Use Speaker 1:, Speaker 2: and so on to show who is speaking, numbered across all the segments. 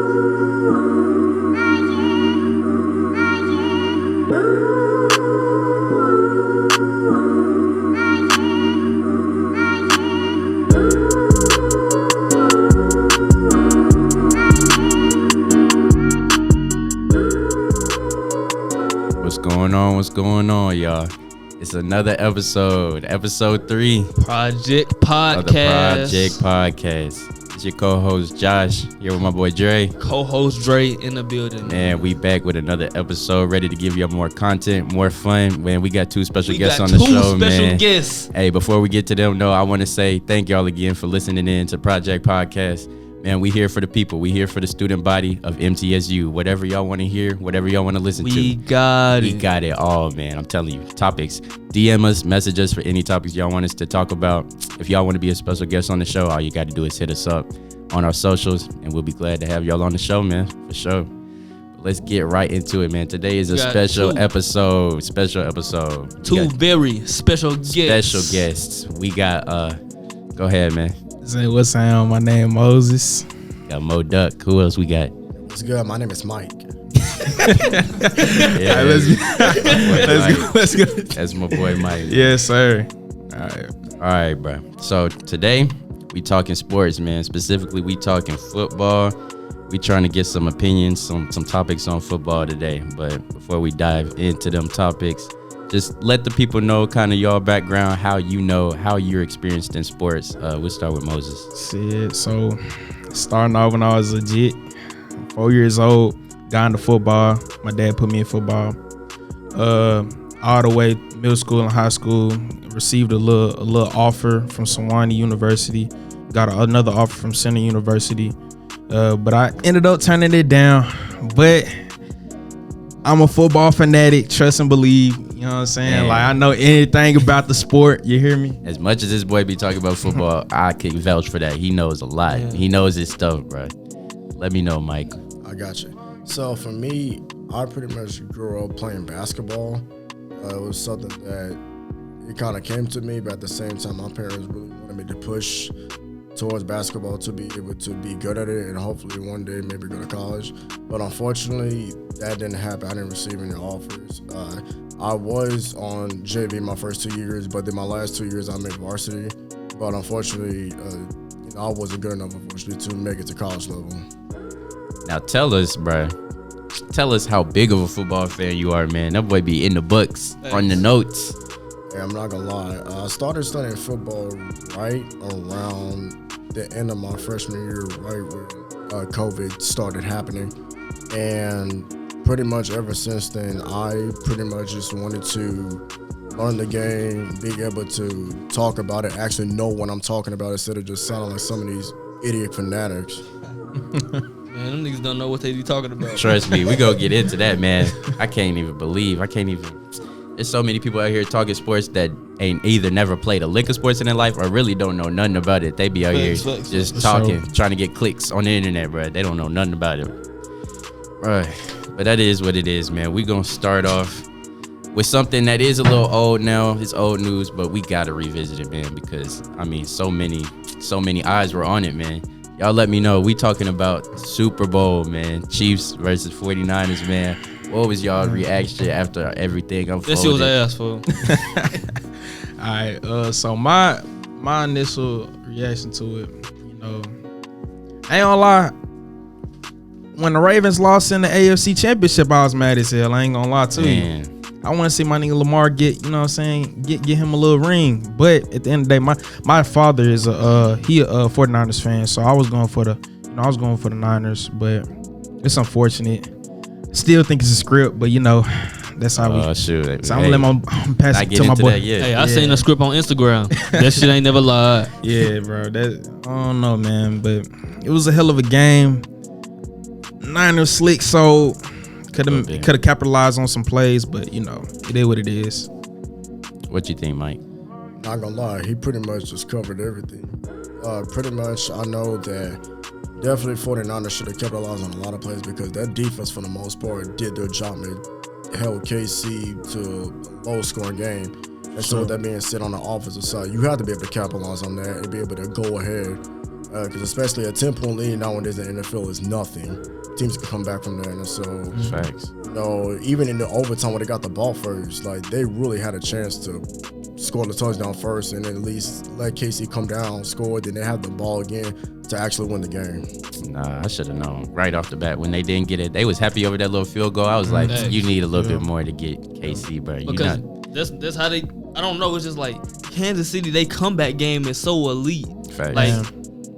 Speaker 1: What's going on, y'all? It's another episode 3
Speaker 2: Project Podcast.
Speaker 1: of the Project Podcast. It's your co-host Josh here with my boy Dre.
Speaker 2: Co-host Dre in the building.
Speaker 1: Man, we back with another episode, ready to give you more content, more fun. Man, we got two special guests on the show, man.
Speaker 2: Special guests.
Speaker 1: Hey, before we get to them, though, I want to say thank y'all again for listening in to Project Podcast. Man, we here for the people. We here for the student body of MTSU. Whatever y'all want to hear, whatever y'all want to listen to.
Speaker 2: We got
Speaker 1: it all, man. I'm telling you. Topics. DM us, message us for any topics y'all want us to talk about. If y'all want to be a special guest on the show, all you got to do is hit us up on our socials, and we'll be glad to have y'all on the show, man, for sure. But let's get right into it, man. Today is a special episode.
Speaker 2: Two very special guests.
Speaker 1: We got, go ahead, man.
Speaker 3: What's up? My name Moses.
Speaker 1: Got Mo Duck. Who else we got?
Speaker 4: What's good? My name is Mike.
Speaker 1: Yeah,
Speaker 3: Let's go.
Speaker 1: That's my boy Mike.
Speaker 3: Yes, sir.
Speaker 1: All right, bro. So today we talking sports, man. Specifically, we talking football. We trying to get some opinions, some topics on football today. But before we dive into them topics, just let the people know kind of your background, how you're experienced in sports. We'll start with Moses.
Speaker 3: Shit. So starting off when I was legit, 4 years old, got into football. My dad put me in football. All the way middle school and high school, received a little offer from Sewanee University. Got another offer from Center University. But I ended up turning it down. But I'm a football fanatic, trust and believe. You know what I'm saying?
Speaker 1: Man.
Speaker 3: Like, I know anything about the sport. You hear me?
Speaker 1: As much as this boy be talking about football, I can vouch for that. He knows a lot.
Speaker 2: Yeah.
Speaker 1: He knows his stuff, bro. Let me know, Mike.
Speaker 4: I got you. So for me, I pretty much grew up playing basketball. It was something that it kind of came to me, but at the same time, my parents really wanted me to push towards basketball to be able to be good at it and hopefully one day maybe go to college. But unfortunately, that didn't happen. I didn't receive any offers. I was on JV my first 2 years, but then my last 2 years I made varsity. But unfortunately, I wasn't good enough, unfortunately, to make it to college level.
Speaker 1: Now tell us, bro. Tell us how big of a football fan you are, man. That boy be in the books, on the notes.
Speaker 4: Yeah, I'm not gonna lie. I started studying football right around the end of my freshman year, right when COVID started happening. And pretty much ever since then, I pretty much just wanted to learn the game, be able to talk about it, actually know what I'm talking about instead of just sounding like some of these idiot fanatics.
Speaker 2: Man, them niggas don't know what they be talking about.
Speaker 1: Trust me, we gonna get into that, man. I can't even believe. There's so many people out here talking sports that ain't either never played a lick of sports in their life or really don't know nothing about it. They be out here just talking, trying to get clicks on the internet, bro. They don't know nothing about it. Right. But that is what it is, man. We gonna start off with something that is a little old now. It's old news, but we gotta revisit it, man, because I mean, so many eyes were on it, man. Y'all let me know. We talking about Super Bowl, man. Chiefs versus 49ers, man. What was y'all reaction after everything unfolded?
Speaker 2: This shit was ass, fool.
Speaker 3: All right. So my initial reaction to it, I ain't gonna lie. When the Ravens lost in the AFC Championship, I was mad as hell. I ain't gonna lie to you. I want to see my nigga Lamar get, get him a little ring. But at the end of the day, my father is a 49ers fan, so I was going for the Niners. But it's unfortunate. Still think it's a script, but that's how we.
Speaker 1: Oh shoot!
Speaker 3: So I'm gonna let my pass it to my boy.
Speaker 2: Hey, I seen the script on Instagram. That shit ain't never lied.
Speaker 3: Yeah, bro. I don't know, man, but it was a hell of a game. Niners slick, so could have capitalized on some plays, but it is what it is.
Speaker 1: What you think, Mike?
Speaker 4: Not gonna lie, he pretty much just covered everything. Pretty much, I know that definitely 49ers should have capitalized on a lot of plays because that defense, for the most part, did their job and held KC to a low-scoring game. And so with that being said, on the offensive side, you have to be able to capitalize on that and be able to go ahead because especially a 10-point lead nowadays in the NFL is nothing. Teams can come back from there, and so
Speaker 1: Facts.
Speaker 4: you know, even in the overtime when they got the ball first, like they really had a chance to score the touchdown first, and at least let KC come down, score, then they have the ball again to actually win the game.
Speaker 1: Nah, I should have known right off the bat when they didn't get it. They was happy over that little field goal. I was like, you need a little bit more to get KC, bro.
Speaker 2: Because that's how they. I don't know. It's just like Kansas City. They comeback game is so elite.
Speaker 1: Facts.
Speaker 2: Like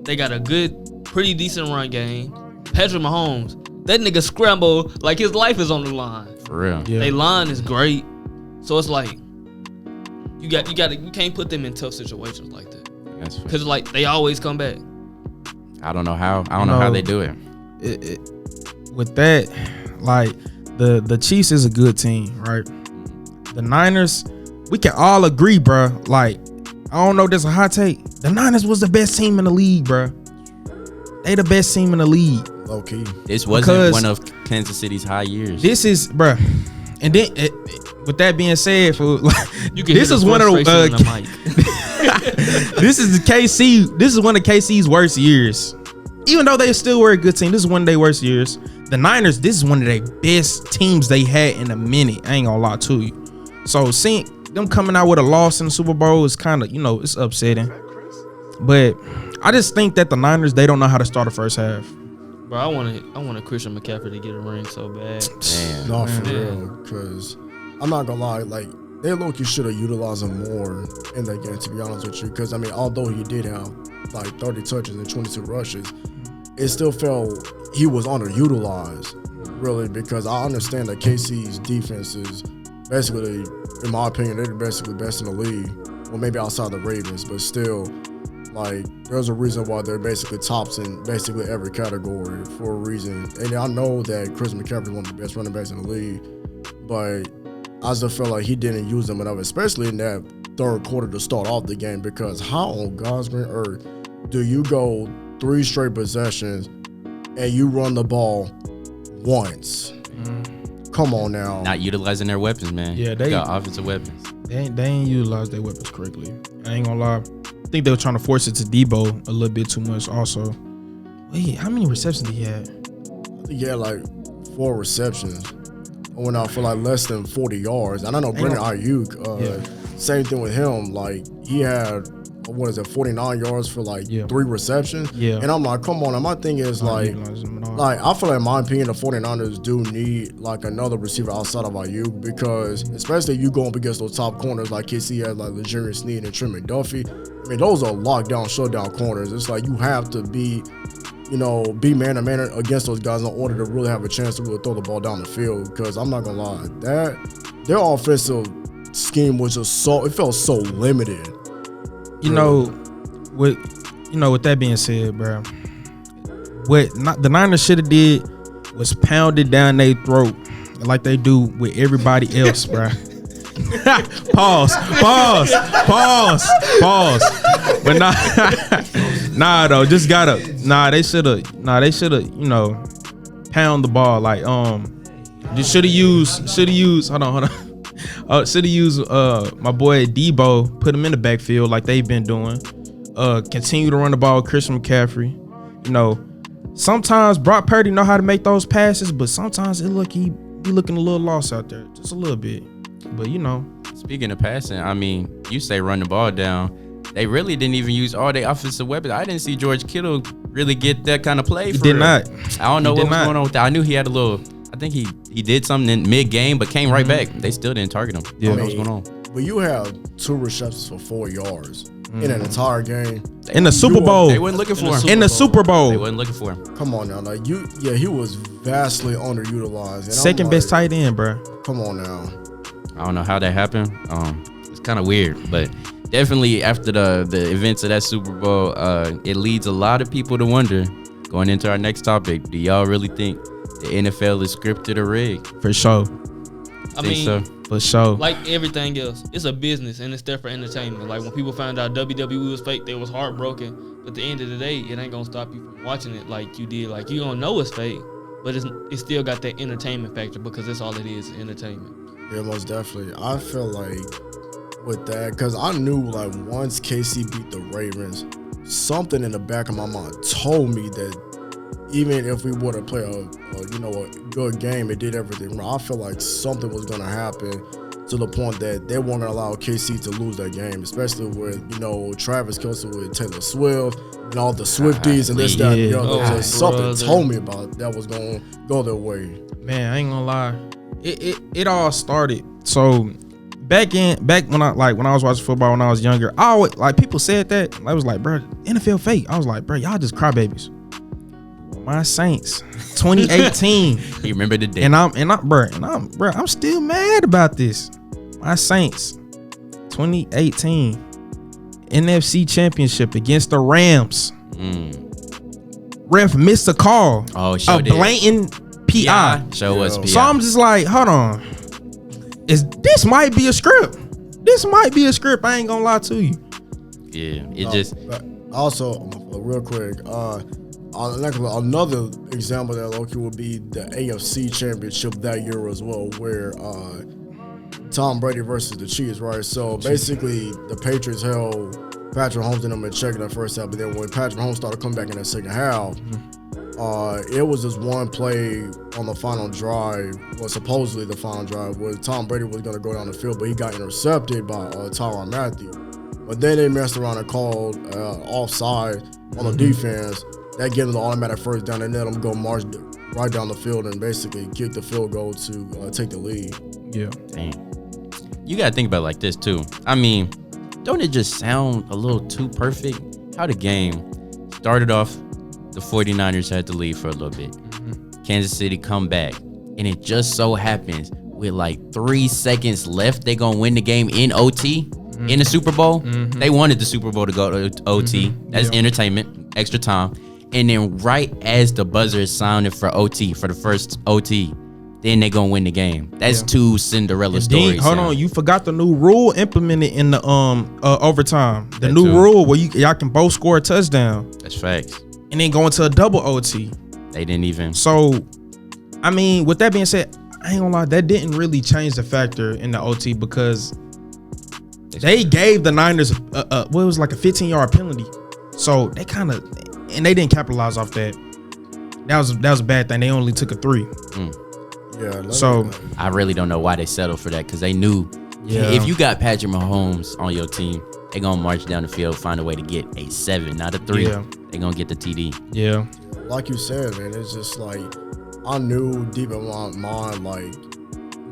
Speaker 2: they got a good, pretty decent run game. Patrick Mahomes, that nigga scramble like his life is on the line.
Speaker 1: For real.
Speaker 3: Yeah.
Speaker 2: They line is great, so it's like you can't put them in tough situations like that. Because like they always come back.
Speaker 1: I don't know how. I don't know how they do it.
Speaker 3: With that, like the Chiefs is a good team, right? The Niners, we can all agree, bro. Like, I don't know if there's a hot take. The Niners was the best team in the league, bro. They the best team in the league.
Speaker 4: Low key.
Speaker 1: This wasn't one of Kansas City's high years.
Speaker 3: This is, bro. And then, with that being said,
Speaker 2: This is one of the
Speaker 3: this is the KC. This is one of KC's worst years. Even though they still were a good team, this is one of their worst years. The Niners, this is one of their best teams they had in a minute. I ain't gonna lie to you. So seeing them coming out with a loss in the Super Bowl is kind of, it's upsetting. But I just think that the Niners, they don't know how to start the first half.
Speaker 2: Bro, I wanted Christian McCaffrey to get a ring so bad.
Speaker 1: Damn.
Speaker 4: No, for real, because I'm not gonna lie, like they low-key should have utilized him more in that game, to be honest with you. Because I mean, although he did have like 30 touches and 22 rushes, it still felt he was underutilized, really. Because I understand that KC's defense is basically, in my opinion, they're basically best in the league. Well, maybe outside the Ravens, but still, like, there's a reason why they're basically tops in basically every category for a reason. And I know that Chris McCaffrey is one of the best running backs in the league, but I just felt like he didn't use them enough, especially in that third quarter to start off the game. Because how on God's green earth do you go 3 straight possessions and you run the ball once? Come on now.
Speaker 1: Not utilizing their weapons, man.
Speaker 3: Yeah, they
Speaker 1: got offensive weapons.
Speaker 3: They ain't utilized their weapons correctly. I ain't gonna lie. I think they were trying to force it to Debo a little bit too much also. Wait, how many receptions did he have?
Speaker 4: I think he had like 4 receptions. I went out for like less than 40 yards. And I know Brandon Ayuk, same thing with him. Like, he had, 49 yards for like 3 receptions. Yeah. And I'm like, come on. And my thing is like I feel like, in my opinion, the 49ers do need like another receiver outside of Ayuk, because especially if you go up against those top corners like KC had, like L'Jarius Sneed and Trent McDuffie. I mean, those are lockdown, shutdown corners. It's like you have to be man to man against those guys in order to really have a chance to really throw the ball down the field. Because I'm not gonna lie, their offensive scheme was just it felt so limited.
Speaker 3: With that being said, bro, the Niners should have did was pounded down their throat like they do with everybody else, bro. Pause. But though, just gotta. They should have. Pound the ball like just should have used. Hold on. Should have used my boy Debo, put him in the backfield like they've been doing. Continue to run the ball with Christian McCaffrey. Sometimes Brock Purdy know how to make those passes, but sometimes it look he be looking a little lost out there, just a little bit. But
Speaker 1: Speaking of passing, I mean, you say run the ball down. They really didn't even use all their offensive weapons. I didn't see George Kittle really get that kind of play.
Speaker 3: He did not.
Speaker 1: I don't know what was going on with that. I knew he had a little. I think he did something in mid-game, but came right back. They still didn't target him. I don't know what's going on.
Speaker 4: But you have 2 receptions for 4 yards in an entire game.
Speaker 3: In the Super Bowl.
Speaker 1: They weren't looking for him.
Speaker 3: In the Super Bowl.
Speaker 1: They weren't looking for him.
Speaker 4: Come on now. Like he was vastly underutilized. And
Speaker 3: second best tight end, bro.
Speaker 4: Come on now.
Speaker 1: I don't know how that happened. It's kind of weird, but definitely after the events of that Super Bowl, it leads a lot of people to wonder, going into our next topic, do y'all really think the NFL is scripted or rigged?
Speaker 3: For sure.
Speaker 2: I mean,
Speaker 1: so?
Speaker 3: For sure.
Speaker 2: Like everything else, it's a business and it's there for entertainment. Like when people found out WWE was fake, they was heartbroken. But at the end of the day, it ain't gonna stop you from watching it like you did. Like you don't know it's fake, but it still got that entertainment factor because that's all it is, entertainment.
Speaker 4: Yeah, most definitely. I feel like with that, because I knew like once KC beat the Ravens, something in the back of my mind told me that even if we would have played a good game and did everything right, I feel like something was going to happen to the point that they weren't going to allow KC to lose that game, especially with, Travis Kelce with Taylor Swift and all the Swifties and this, that, and the other. Just something told me about that was going to go their way.
Speaker 3: Man, I ain't gonna lie. It all started. So back when I was watching football when I was younger, I always, people said that. I was like, bro, NFL fake. I was like, bro, y'all just crybabies. My Saints, 2018.
Speaker 1: You remember the day?
Speaker 3: And I'm still mad about this. My Saints, 2018, NFC Championship against the Rams. Ref missed a call.
Speaker 1: Oh,
Speaker 3: a blatant PI.
Speaker 1: Show was PI.
Speaker 3: So I'm just like, hold on. This might be a script. I ain't gonna lie to you.
Speaker 1: Yeah,
Speaker 4: Also, real quick, another example that Loki would be the AFC Championship that year as well, where Tom Brady versus the Chiefs, right? So basically, the Patriots held Patrick Mahomes and them in check in the first half, but then when Patrick Mahomes started coming back in the second half, it was just one play on the final drive, supposedly the final drive, where Tom Brady was going to go down the field, but he got intercepted by Tyrann Mathieu. But then they messed around and called offside on the defense. That gave them the automatic first down, and let them go march right down the field and basically kick the field goal to take the lead.
Speaker 3: Yeah.
Speaker 1: Dang. You got to think about it like this, too. I mean, don't it just sound a little too perfect? How the game started off, the 49ers had to leave for a little bit. Kansas City come back, and it just so happens with like 3 seconds left, they going to win the game in OT in the Super Bowl. They wanted the Super Bowl to go to OT. That's entertainment, extra time. And then right as the buzzer is sounded for OT, for the first OT, then they gonna win the game. That's two Cinderella stories.
Speaker 3: Hold on, you forgot the new rule implemented in the overtime. The
Speaker 1: That
Speaker 3: new
Speaker 1: too.
Speaker 3: rule where y'all can both score a touchdown
Speaker 1: That's facts.
Speaker 3: and then go into a double OT.
Speaker 1: They didn't even.
Speaker 3: So, I mean, with that being said, I ain't gonna lie, that didn't really change the factor in the OT because they gave the Niners it was like a 15-yard penalty. So they kind of, and they didn't capitalize off that. That was a bad thing. They only took a 3.
Speaker 4: Yeah.
Speaker 3: So
Speaker 1: I really don't know why they settled for that, because they knew if you got Patrick Mahomes on your team, they gonna march down the field, find a way to get a 7, not a 3.
Speaker 3: Yeah.
Speaker 1: They gonna get the TD.
Speaker 3: Yeah.
Speaker 4: Like you said, man, it's just like I knew deep in my mind, like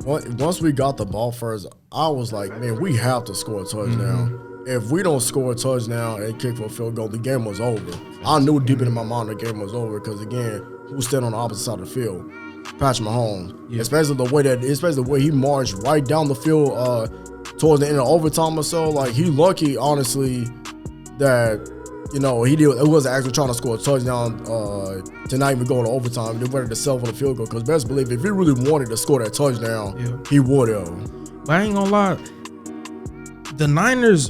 Speaker 4: once we got the ball first, I was like, man, we have to score a touchdown. If we don't score a touchdown and kick for a field goal, the game was over. I knew deep in my mind the game was over because, again, who's standing on the opposite side of the field? Patrick Mahomes. Yeah. Especially the way he marched right down the field towards the end of overtime or so. Like, he lucky, honestly, that, it wasn't actually trying to score a touchdown to not even go to overtime. They wanted to settle for the field goal because best believe if he really wanted to score that touchdown, he would have.
Speaker 3: But I ain't gonna lie, the Niners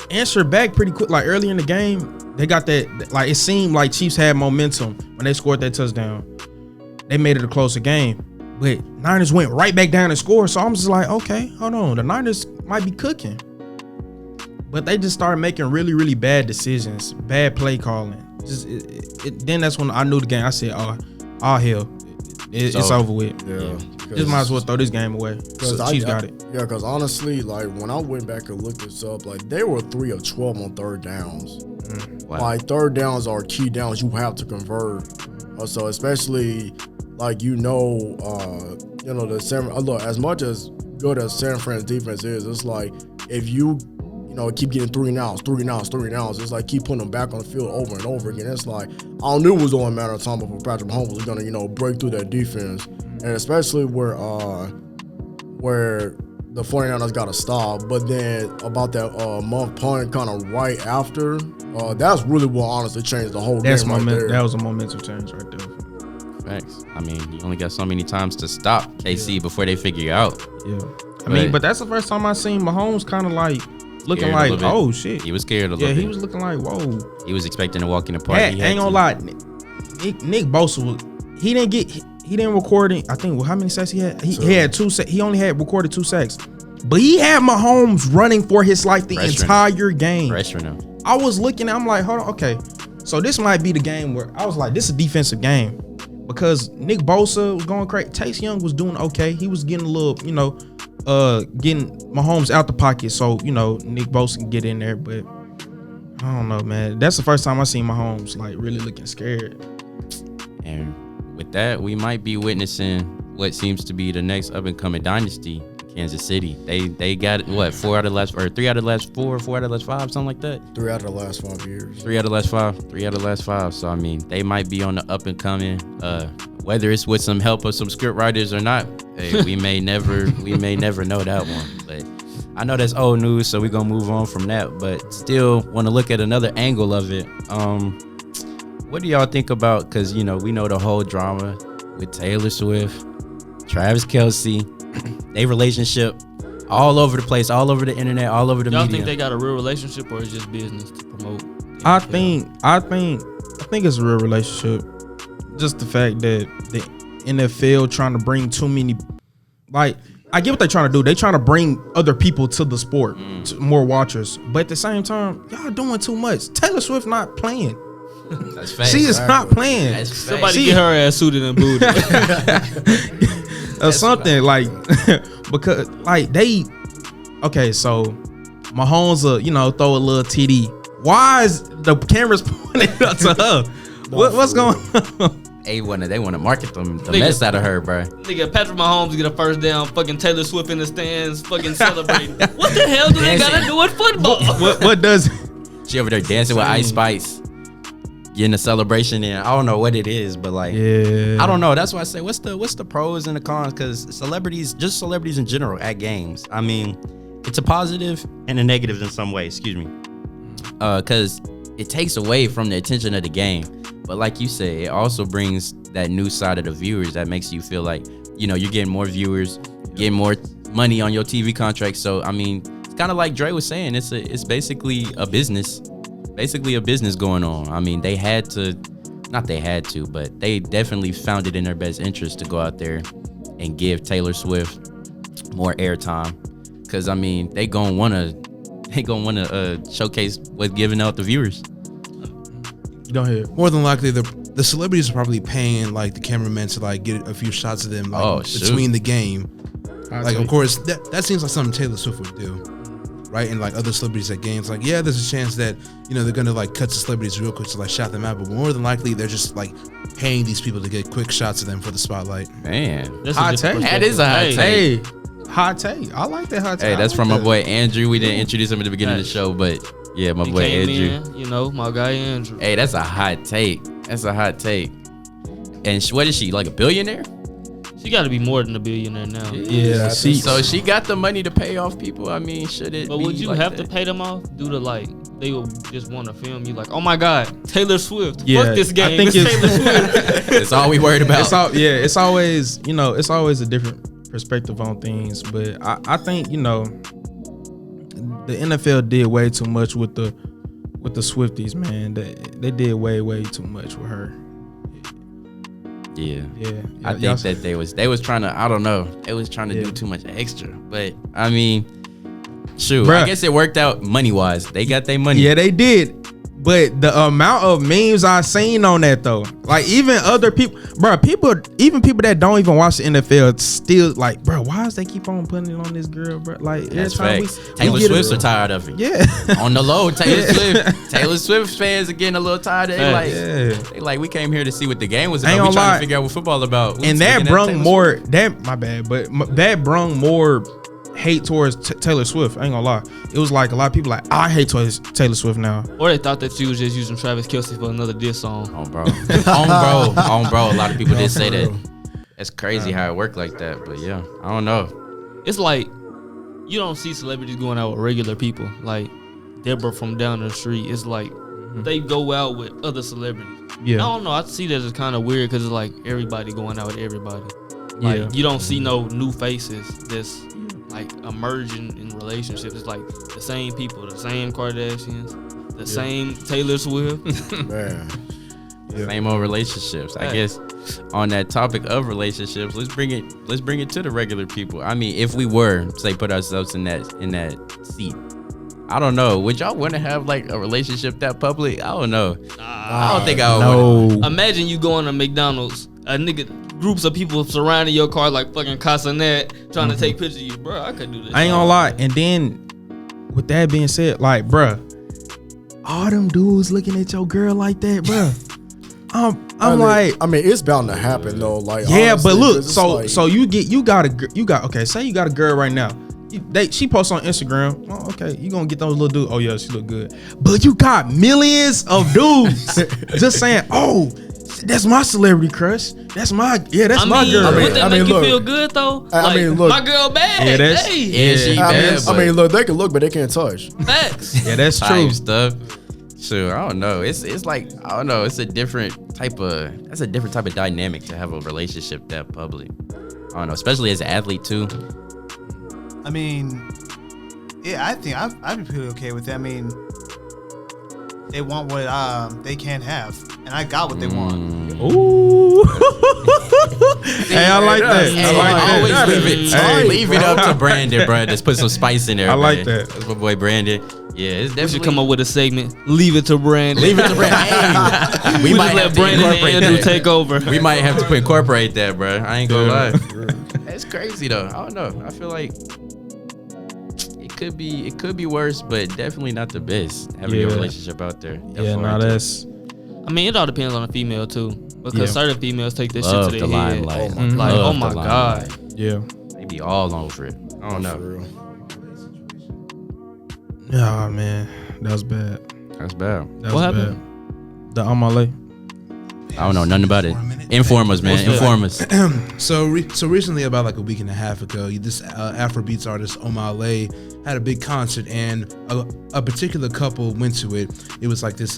Speaker 3: answered back pretty quick. Like early in the game, they got that. Like it seemed like Chiefs had momentum when they scored that touchdown. They made it a closer game, but Niners went right back down and scored. So I'm just like, okay, hold on, the Niners might be cooking, but they just started making really, really bad decisions, bad play calling. Then that's when I knew the game. I said, oh hell, it's over with.
Speaker 4: Yeah.
Speaker 3: Just might as well throw this game away. So Chiefs got it.
Speaker 4: Yeah, because honestly, like when I went back and looked this up, like they were 3 of 12 on third downs.
Speaker 1: Wow.
Speaker 4: Like third downs are key downs you have to convert. So especially like the look, as much as good as San Fran's defense is, it's like if you keep getting 3 and outs, it's like keep putting them back on the field over and over again. It's like I knew it was only a matter of time before Patrick Mahomes was gonna break through that defense. And especially where the 49ers got to stop, but then about that month punt kind of right after, that's really what honestly changed the whole game right there.
Speaker 3: That was a momentum change right there.
Speaker 1: Facts. I mean, you only got so many times to stop KC before they figure you out.
Speaker 3: Yeah. But that's the first time I seen Mahomes kind of like looking like, oh shit.
Speaker 1: He was scared a little bit.
Speaker 3: Yeah, he was looking like, whoa.
Speaker 1: He was expecting to walk in the park.
Speaker 3: Ain't gonna lie, Nick Bosa he didn't record it. I think how many sacks he had? He had 2 sacks. He only had recorded 2 sacks. But he had Mahomes running for his life the entire game.
Speaker 1: Pressuring him.
Speaker 3: I was looking, I'm like, hold on, okay. So this might be the game where I was like, this is a defensive game. Because Nick Bosa was going crazy. Chase Young was doing okay. He was getting a little, getting Mahomes out the pocket. So, Nick Bosa can get in there. But I don't know, man. That's the first time I seen Mahomes like really looking scared.
Speaker 1: And with that, we might be witnessing what seems to be the next up and coming dynasty, Kansas City. They got what, 3 out of the last 4, 4 out of the last 5, something like that.
Speaker 4: 3 out of the last 5 years.
Speaker 1: 3 out of the last 5. 3 out of the last 5. So I mean, they might be on the up and coming. Whether it's with some help of some script writers or not, hey, we may never know that one. But I know that's old news, so we're gonna move on from that. But still want to look at another angle of it. What do y'all think about? Because we know the whole drama with Taylor Swift, Travis Kelce, their relationship all over the place, all over the internet, all over the
Speaker 2: y'all
Speaker 1: media.
Speaker 2: Think they got a real relationship, or it's just business to promote?
Speaker 3: I think it's a real relationship. Just the fact that the NFL trying to bring too many, like, I get what they're trying to do. They trying to bring other people to the sport, to more watchers. But at the same time, y'all doing too much. Taylor Swift not playing.
Speaker 1: That's facts.
Speaker 3: She is not playing.
Speaker 1: That's
Speaker 2: Somebody get her ass suited and booted.
Speaker 3: Or something like, because like okay, so Mahomes throw a little TD. Why is the cameras pointing up to her? What's going on?
Speaker 1: They want to market the mess out of her, bro.
Speaker 2: Nigga, Patrick Mahomes get a first down, fucking Taylor Swift in the stands, fucking celebrating. What the hell do they gotta do with football?
Speaker 3: What does
Speaker 1: she over there dancing with Ice Spice, getting a celebration in? I don't know what it is, but like,
Speaker 3: yeah,
Speaker 1: I don't know. That's why I say, what's the pros and the cons? Because celebrities in general at games, I mean, it's a positive and a negative in some way. Excuse me, because it takes away from the attention of the game. But like you say, it also brings that new side of the viewers that makes you feel like, you're getting more viewers, getting more money on your TV contract. So, I mean, it's kind of like Dre was saying, it's basically a business going on. I mean, they definitely found it in their best interest to go out there and give Taylor Swift more airtime. Cause I mean, they gonna wanna showcase what's giving out the viewers.
Speaker 3: Go ahead.
Speaker 5: More than likely, the celebrities are probably paying like the cameramen to like get a few shots of them like between the game. Like, of course, that seems like something Taylor Swift would do, right? And like other celebrities at games, like, yeah, there's a chance that they're gonna like cut to celebrities real quick to like shout them out, but more than likely they're just like paying these people to get quick shots of them for the spotlight.
Speaker 1: Man,
Speaker 2: That's
Speaker 3: hot take.
Speaker 1: That is a hot take.
Speaker 3: Hey, hot take. I like that hot take.
Speaker 1: Hey, that's from my boy Andrew. We didn't introduce him at the beginning of the show, but yeah, my boy Andrew.
Speaker 2: My guy Andrew.
Speaker 1: Hey, that's a hot take. And what is she, like a billionaire?
Speaker 2: She got to be more than a billionaire now.
Speaker 3: Yeah.
Speaker 1: So she got the money to pay off people. I mean, should it?
Speaker 2: But
Speaker 1: be
Speaker 2: would you
Speaker 1: like
Speaker 2: have
Speaker 1: that?
Speaker 2: to pay them off due to like they will just want to film you like, oh my God, Taylor Swift.
Speaker 3: Yeah,
Speaker 2: Fuck this game.
Speaker 3: I think
Speaker 2: It's Taylor Swift.
Speaker 1: That's all we worried about.
Speaker 3: It's always it's always a different perspective on things. But I think the NFL did way too much with the Swifties, man. They did way too much with her.
Speaker 1: Yeah.
Speaker 3: I
Speaker 1: think that they was trying to, I don't know, they was trying to do too much extra. But I mean, shoot,
Speaker 3: Bruh.
Speaker 1: I guess it worked out money wise. They got their money.
Speaker 3: Yeah, they did. But the amount of memes I seen on that though, like even other people, even people that don't even watch the NFL still like, bro, why does they keep on putting it on this girl, bro? Like
Speaker 1: That's
Speaker 3: every time
Speaker 1: facts. Taylor Swift's are tired of it.
Speaker 3: Yeah.
Speaker 1: On the low, Taylor Swift fans are getting a little tired of it. They like, we came here to see what the game was about. We trying to figure out what football about.
Speaker 3: And that brung more, that brung more hate towards Taylor Swift. I ain't gonna lie. It was like a lot of people like, I hate Taylor Swift now.
Speaker 2: Or they thought that she was just using Travis Kelce for another diss song.
Speaker 1: On bro. A lot of people did say that. That's crazy how it worked like that. But yeah, I don't know.
Speaker 2: It's like you don't see celebrities going out with regular people. Like Deborah from down the street. It's like they go out with other celebrities.
Speaker 3: Yeah.
Speaker 2: I don't know. I see that as kind of weird because it's like everybody going out with everybody. Like you don't see no new faces that's like emerging in relationships. It's like the same people, the same Kardashians, the same Taylor Swift.
Speaker 4: Man.
Speaker 1: Same old relationships. I guess on that topic of relationships, let's bring it to the regular people. I mean, if we were, say, put ourselves in that seat, I don't know. Would y'all want to have like a relationship that public? I don't know. I don't think I would.
Speaker 3: No.
Speaker 2: Imagine you going to McDonald's, a nigga, groups of people surrounding your car like fucking Casanet, trying to take pictures of you, bro. I could do this.
Speaker 3: I ain't gonna lie. And then, with that being said, like, bruh, all them dudes looking at your girl like that, bruh. I'm like,
Speaker 4: I mean, it's bound to happen though. Like,
Speaker 3: yeah,
Speaker 4: honestly,
Speaker 3: but look,
Speaker 4: 'cause it's
Speaker 3: so
Speaker 4: like,
Speaker 3: so you got okay. Say you got a girl right now. She posts on Instagram. Oh, okay, you gonna get those little dudes. Oh yeah, she look good. But you got millions of dudes just saying, oh, that's my celebrity crush. That's my my girl.
Speaker 2: Would that make you
Speaker 4: look,
Speaker 2: feel good though?
Speaker 4: I mean, look,
Speaker 2: my girl bad.
Speaker 3: Yeah, that's-
Speaker 2: hey.
Speaker 1: Yeah, she bad.
Speaker 4: I mean, look, they can look, but they can't touch.
Speaker 2: Facts.
Speaker 3: Yeah, that's
Speaker 1: type
Speaker 3: true.
Speaker 1: stuff. Sure, I don't know. It's like I don't know. It's a different type of dynamic to have a relationship that public. I don't know, especially as an athlete too.
Speaker 6: I mean, yeah, I think I'd be pretty okay with that. I mean, they want what they can't have, and I got what they want.
Speaker 3: Ooh. Hey, I like that.
Speaker 1: Hey,
Speaker 3: I like that.
Speaker 1: always leave it.
Speaker 3: Hey,
Speaker 1: Leave it up to Brandon, bro. Just put some spice in there.
Speaker 3: I like
Speaker 1: man.
Speaker 3: that.
Speaker 1: That's my boy Brandon. Yeah, it's
Speaker 2: We
Speaker 1: definitely.
Speaker 2: should come up with a segment. Leave it to Brandon.
Speaker 1: Leave it to Brandon. Hey,
Speaker 2: We
Speaker 1: might
Speaker 2: just
Speaker 1: have
Speaker 2: let
Speaker 1: to
Speaker 2: Brandon and
Speaker 1: incorporate
Speaker 2: Andrew
Speaker 1: that.
Speaker 2: take over.
Speaker 1: We might have to incorporate that, bro. I ain't gonna lie. That's crazy though. I don't know. I feel like it could be worse, but definitely not the best. Having a
Speaker 3: Yeah.
Speaker 1: relationship out there.
Speaker 3: Yeah, no, that's
Speaker 2: I mean, it all depends on the female too, because
Speaker 3: Yeah.
Speaker 2: certain females take this
Speaker 1: Love
Speaker 2: shit
Speaker 1: the
Speaker 2: to their head.
Speaker 1: limelight.
Speaker 2: Like,
Speaker 1: Love
Speaker 2: oh my
Speaker 1: the
Speaker 2: god.
Speaker 1: limelight.
Speaker 3: yeah.
Speaker 1: They be all over it. I don't
Speaker 4: For
Speaker 1: know.
Speaker 4: real.
Speaker 3: Oh man, that was bad.
Speaker 1: That's bad.
Speaker 3: That
Speaker 2: What
Speaker 3: was
Speaker 2: happened?
Speaker 3: bad. The Amale.
Speaker 1: I don't know nothing about it. Inform us, man. Inform us.
Speaker 5: So recently, about like a week and a half ago, this Afrobeats artist Omale had a big concert, and a particular couple went to it. It was like this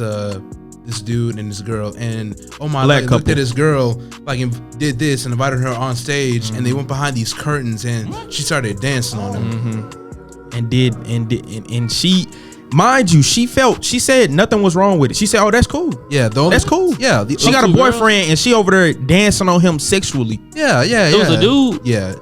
Speaker 5: dude and this girl, and Omale looked at his girl like and did this and invited her on stage, and they went behind these curtains, and she started dancing on them.
Speaker 3: And she, mind you, she said nothing was wrong with it. She said, "Oh, that's cool.
Speaker 5: Yeah,
Speaker 3: That's cool."
Speaker 5: Yeah,
Speaker 3: She got a boyfriend and she over there dancing on him sexually.
Speaker 5: Yeah.
Speaker 2: It was a dude.
Speaker 5: Yeah.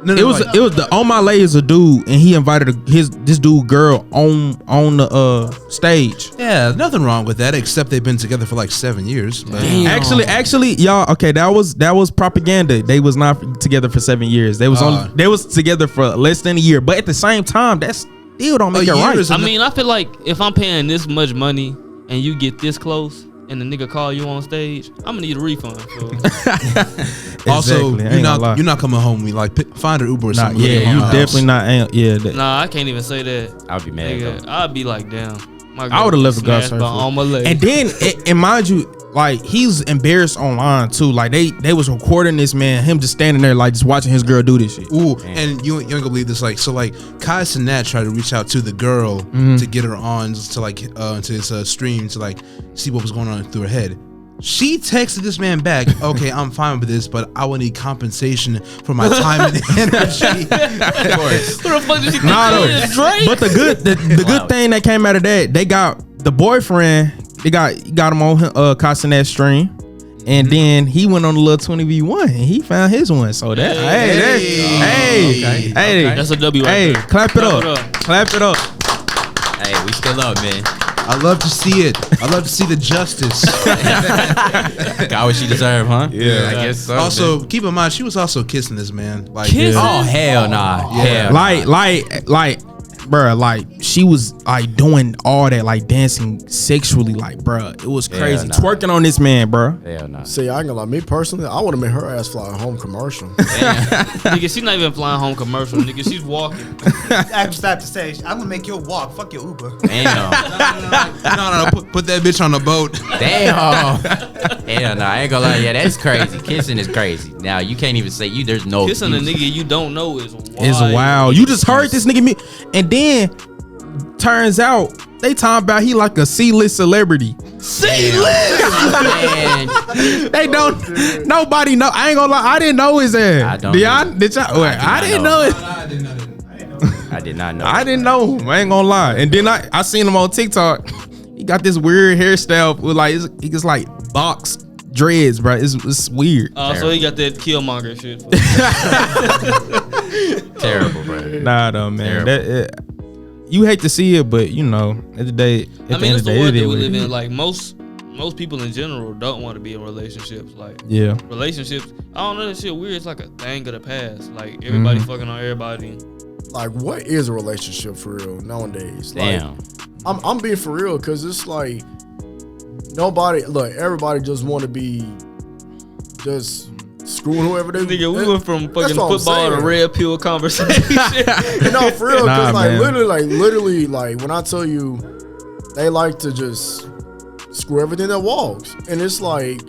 Speaker 3: It was the Omale is a dude, and he invited this dude girl on the stage.
Speaker 5: Yeah, nothing wrong with that, except they've been together for like 7 years. But
Speaker 2: Damn.
Speaker 3: Actually, y'all, okay, that was propaganda. They was not together for 7 years. They was together for less than a year. But at the same time, that's still don't make it right.
Speaker 5: is
Speaker 2: I mean, I feel like if I'm paying this much money and you get this close and the nigga call you on stage, I'm gonna need a refund.
Speaker 5: Also,
Speaker 3: Exactly. I ain't gonna lie.
Speaker 5: you're not coming home. Find an Uber or
Speaker 3: Nah,
Speaker 5: something.
Speaker 3: yeah,
Speaker 5: Leave
Speaker 3: you
Speaker 5: my house.
Speaker 3: definitely not. Yeah,
Speaker 2: Nah, I can't even say that.
Speaker 1: I'd be mad.
Speaker 2: Nigga,
Speaker 1: Though.
Speaker 2: I'd be like, damn. My
Speaker 3: I would've left the
Speaker 2: smashed
Speaker 3: concert
Speaker 2: by
Speaker 3: for-
Speaker 2: on my leg.
Speaker 3: and then and mind you, like he's embarrassed online too. Like they was recording this man, him just standing there like just watching his girl do this shit.
Speaker 5: Ooh, and you ain't gonna believe this. Like, so like Kai Cenat tried to reach out to the girl to get her on to like to his stream to like see what was going on through her head. She texted this man back, "Okay, I'm fine with this, but I will need compensation for my time and energy."
Speaker 1: Of course.
Speaker 2: Who the fuck did you think
Speaker 3: Nah,
Speaker 2: he
Speaker 3: though.
Speaker 2: is, Drake?
Speaker 3: But the good thing that came out of that, they got the boyfriend. They got him on Casanet's stream, and then he went on the little 20v1 and he found his one. So that hey,
Speaker 2: That's a W right
Speaker 3: hey,
Speaker 2: there.
Speaker 3: clap it up, clap it up.
Speaker 1: Hey, we still up, man.
Speaker 5: I love to see it. I love to see the justice.
Speaker 1: Got what she deserved, huh?
Speaker 3: Yeah.
Speaker 1: I guess so.
Speaker 5: Also,
Speaker 1: man.
Speaker 5: keep in mind she was also kissing this man. Like,
Speaker 2: Kissing?
Speaker 1: Oh hell nah.
Speaker 5: Yeah.
Speaker 1: Hell nah.
Speaker 3: Like, bruh, like she was like doing all that, like dancing sexually, like, bruh, it was crazy,
Speaker 1: nah.
Speaker 3: twerking on this man, bruh.
Speaker 1: Hell nah.
Speaker 4: See, I ain't gonna lie. Me personally, I would have made her ass fly a home commercial.
Speaker 2: Nigga, she's not even flying home commercial. Nigga, she's walking.
Speaker 6: I just have to say, I'm gonna make you walk. Fuck your Uber.
Speaker 1: Damn.
Speaker 5: no, put that bitch on the boat.
Speaker 1: Damn. Hell nah. I ain't gonna lie. Yeah, that's crazy. Kissing is crazy. Now you can't even say there's no
Speaker 2: Kissing a
Speaker 1: abuse.
Speaker 2: nigga you don't know is wild.
Speaker 3: It's wild. You just heard this nigga, and then turns out they talking about he like a C-list celebrity.
Speaker 1: Man.
Speaker 3: They don't. Nobody know. I ain't gonna lie. I didn't know his ass.
Speaker 1: I don't
Speaker 3: Did y'all? Wait, I didn't know it.
Speaker 1: I did not know.
Speaker 3: I didn't know him. I ain't gonna lie. And then I seen him on TikTok. He got this weird hairstyle with like he gets like box dreads, bro. It's weird.
Speaker 2: So he got that Killmonger shit.
Speaker 1: Terrible, bro.
Speaker 3: Nah, though, man.
Speaker 1: Terrible.
Speaker 3: you hate to see it, but you know, at the day, at the end of the day,
Speaker 2: it's the world that we live in. Like most people in general don't want to be in relationships. Like relationships, I don't know, that shit weird. It's like a thing of the past. Like everybody fucking on everybody.
Speaker 4: Like, what is a relationship for real nowadays?
Speaker 1: Damn.
Speaker 4: Like, I'm being for real, because it's like everybody just want to be just screwing whoever they.
Speaker 2: Nigga, we went from fucking football to red pill conversation.
Speaker 4: No, for real, because literally, when I tell you, they like to just screw everything that walks, and it's like,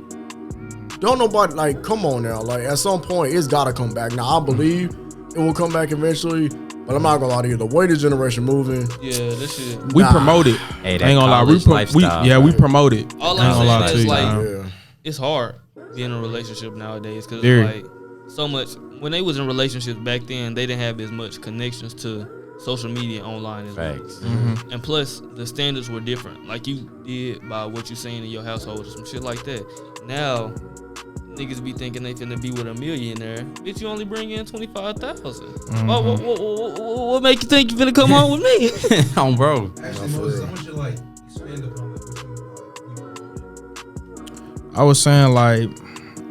Speaker 4: don't nobody, like, come on now, like, at some point it's gotta come back. Now I believe it will come back eventually, but I'm not gonna lie to you, the way this generation moving,
Speaker 2: this shit,
Speaker 3: we promote it.
Speaker 1: Hey,
Speaker 3: ain't gonna lie, we promote it.
Speaker 2: All I'm saying is like, it's hard being in a relationship nowadays, because like so much. When they was in relationships back then, they didn't have as much connections to social media online as well. And plus the standards were different. Like you did by what you saying in your household or some shit like that. Now niggas be thinking they finna be with a millionaire. Bitch, you only bring in 25,000. What make you think you finna come home with me?
Speaker 1: On bro.
Speaker 5: Actually, Moses, I want you to like expand upon like what you
Speaker 3: I was saying, like,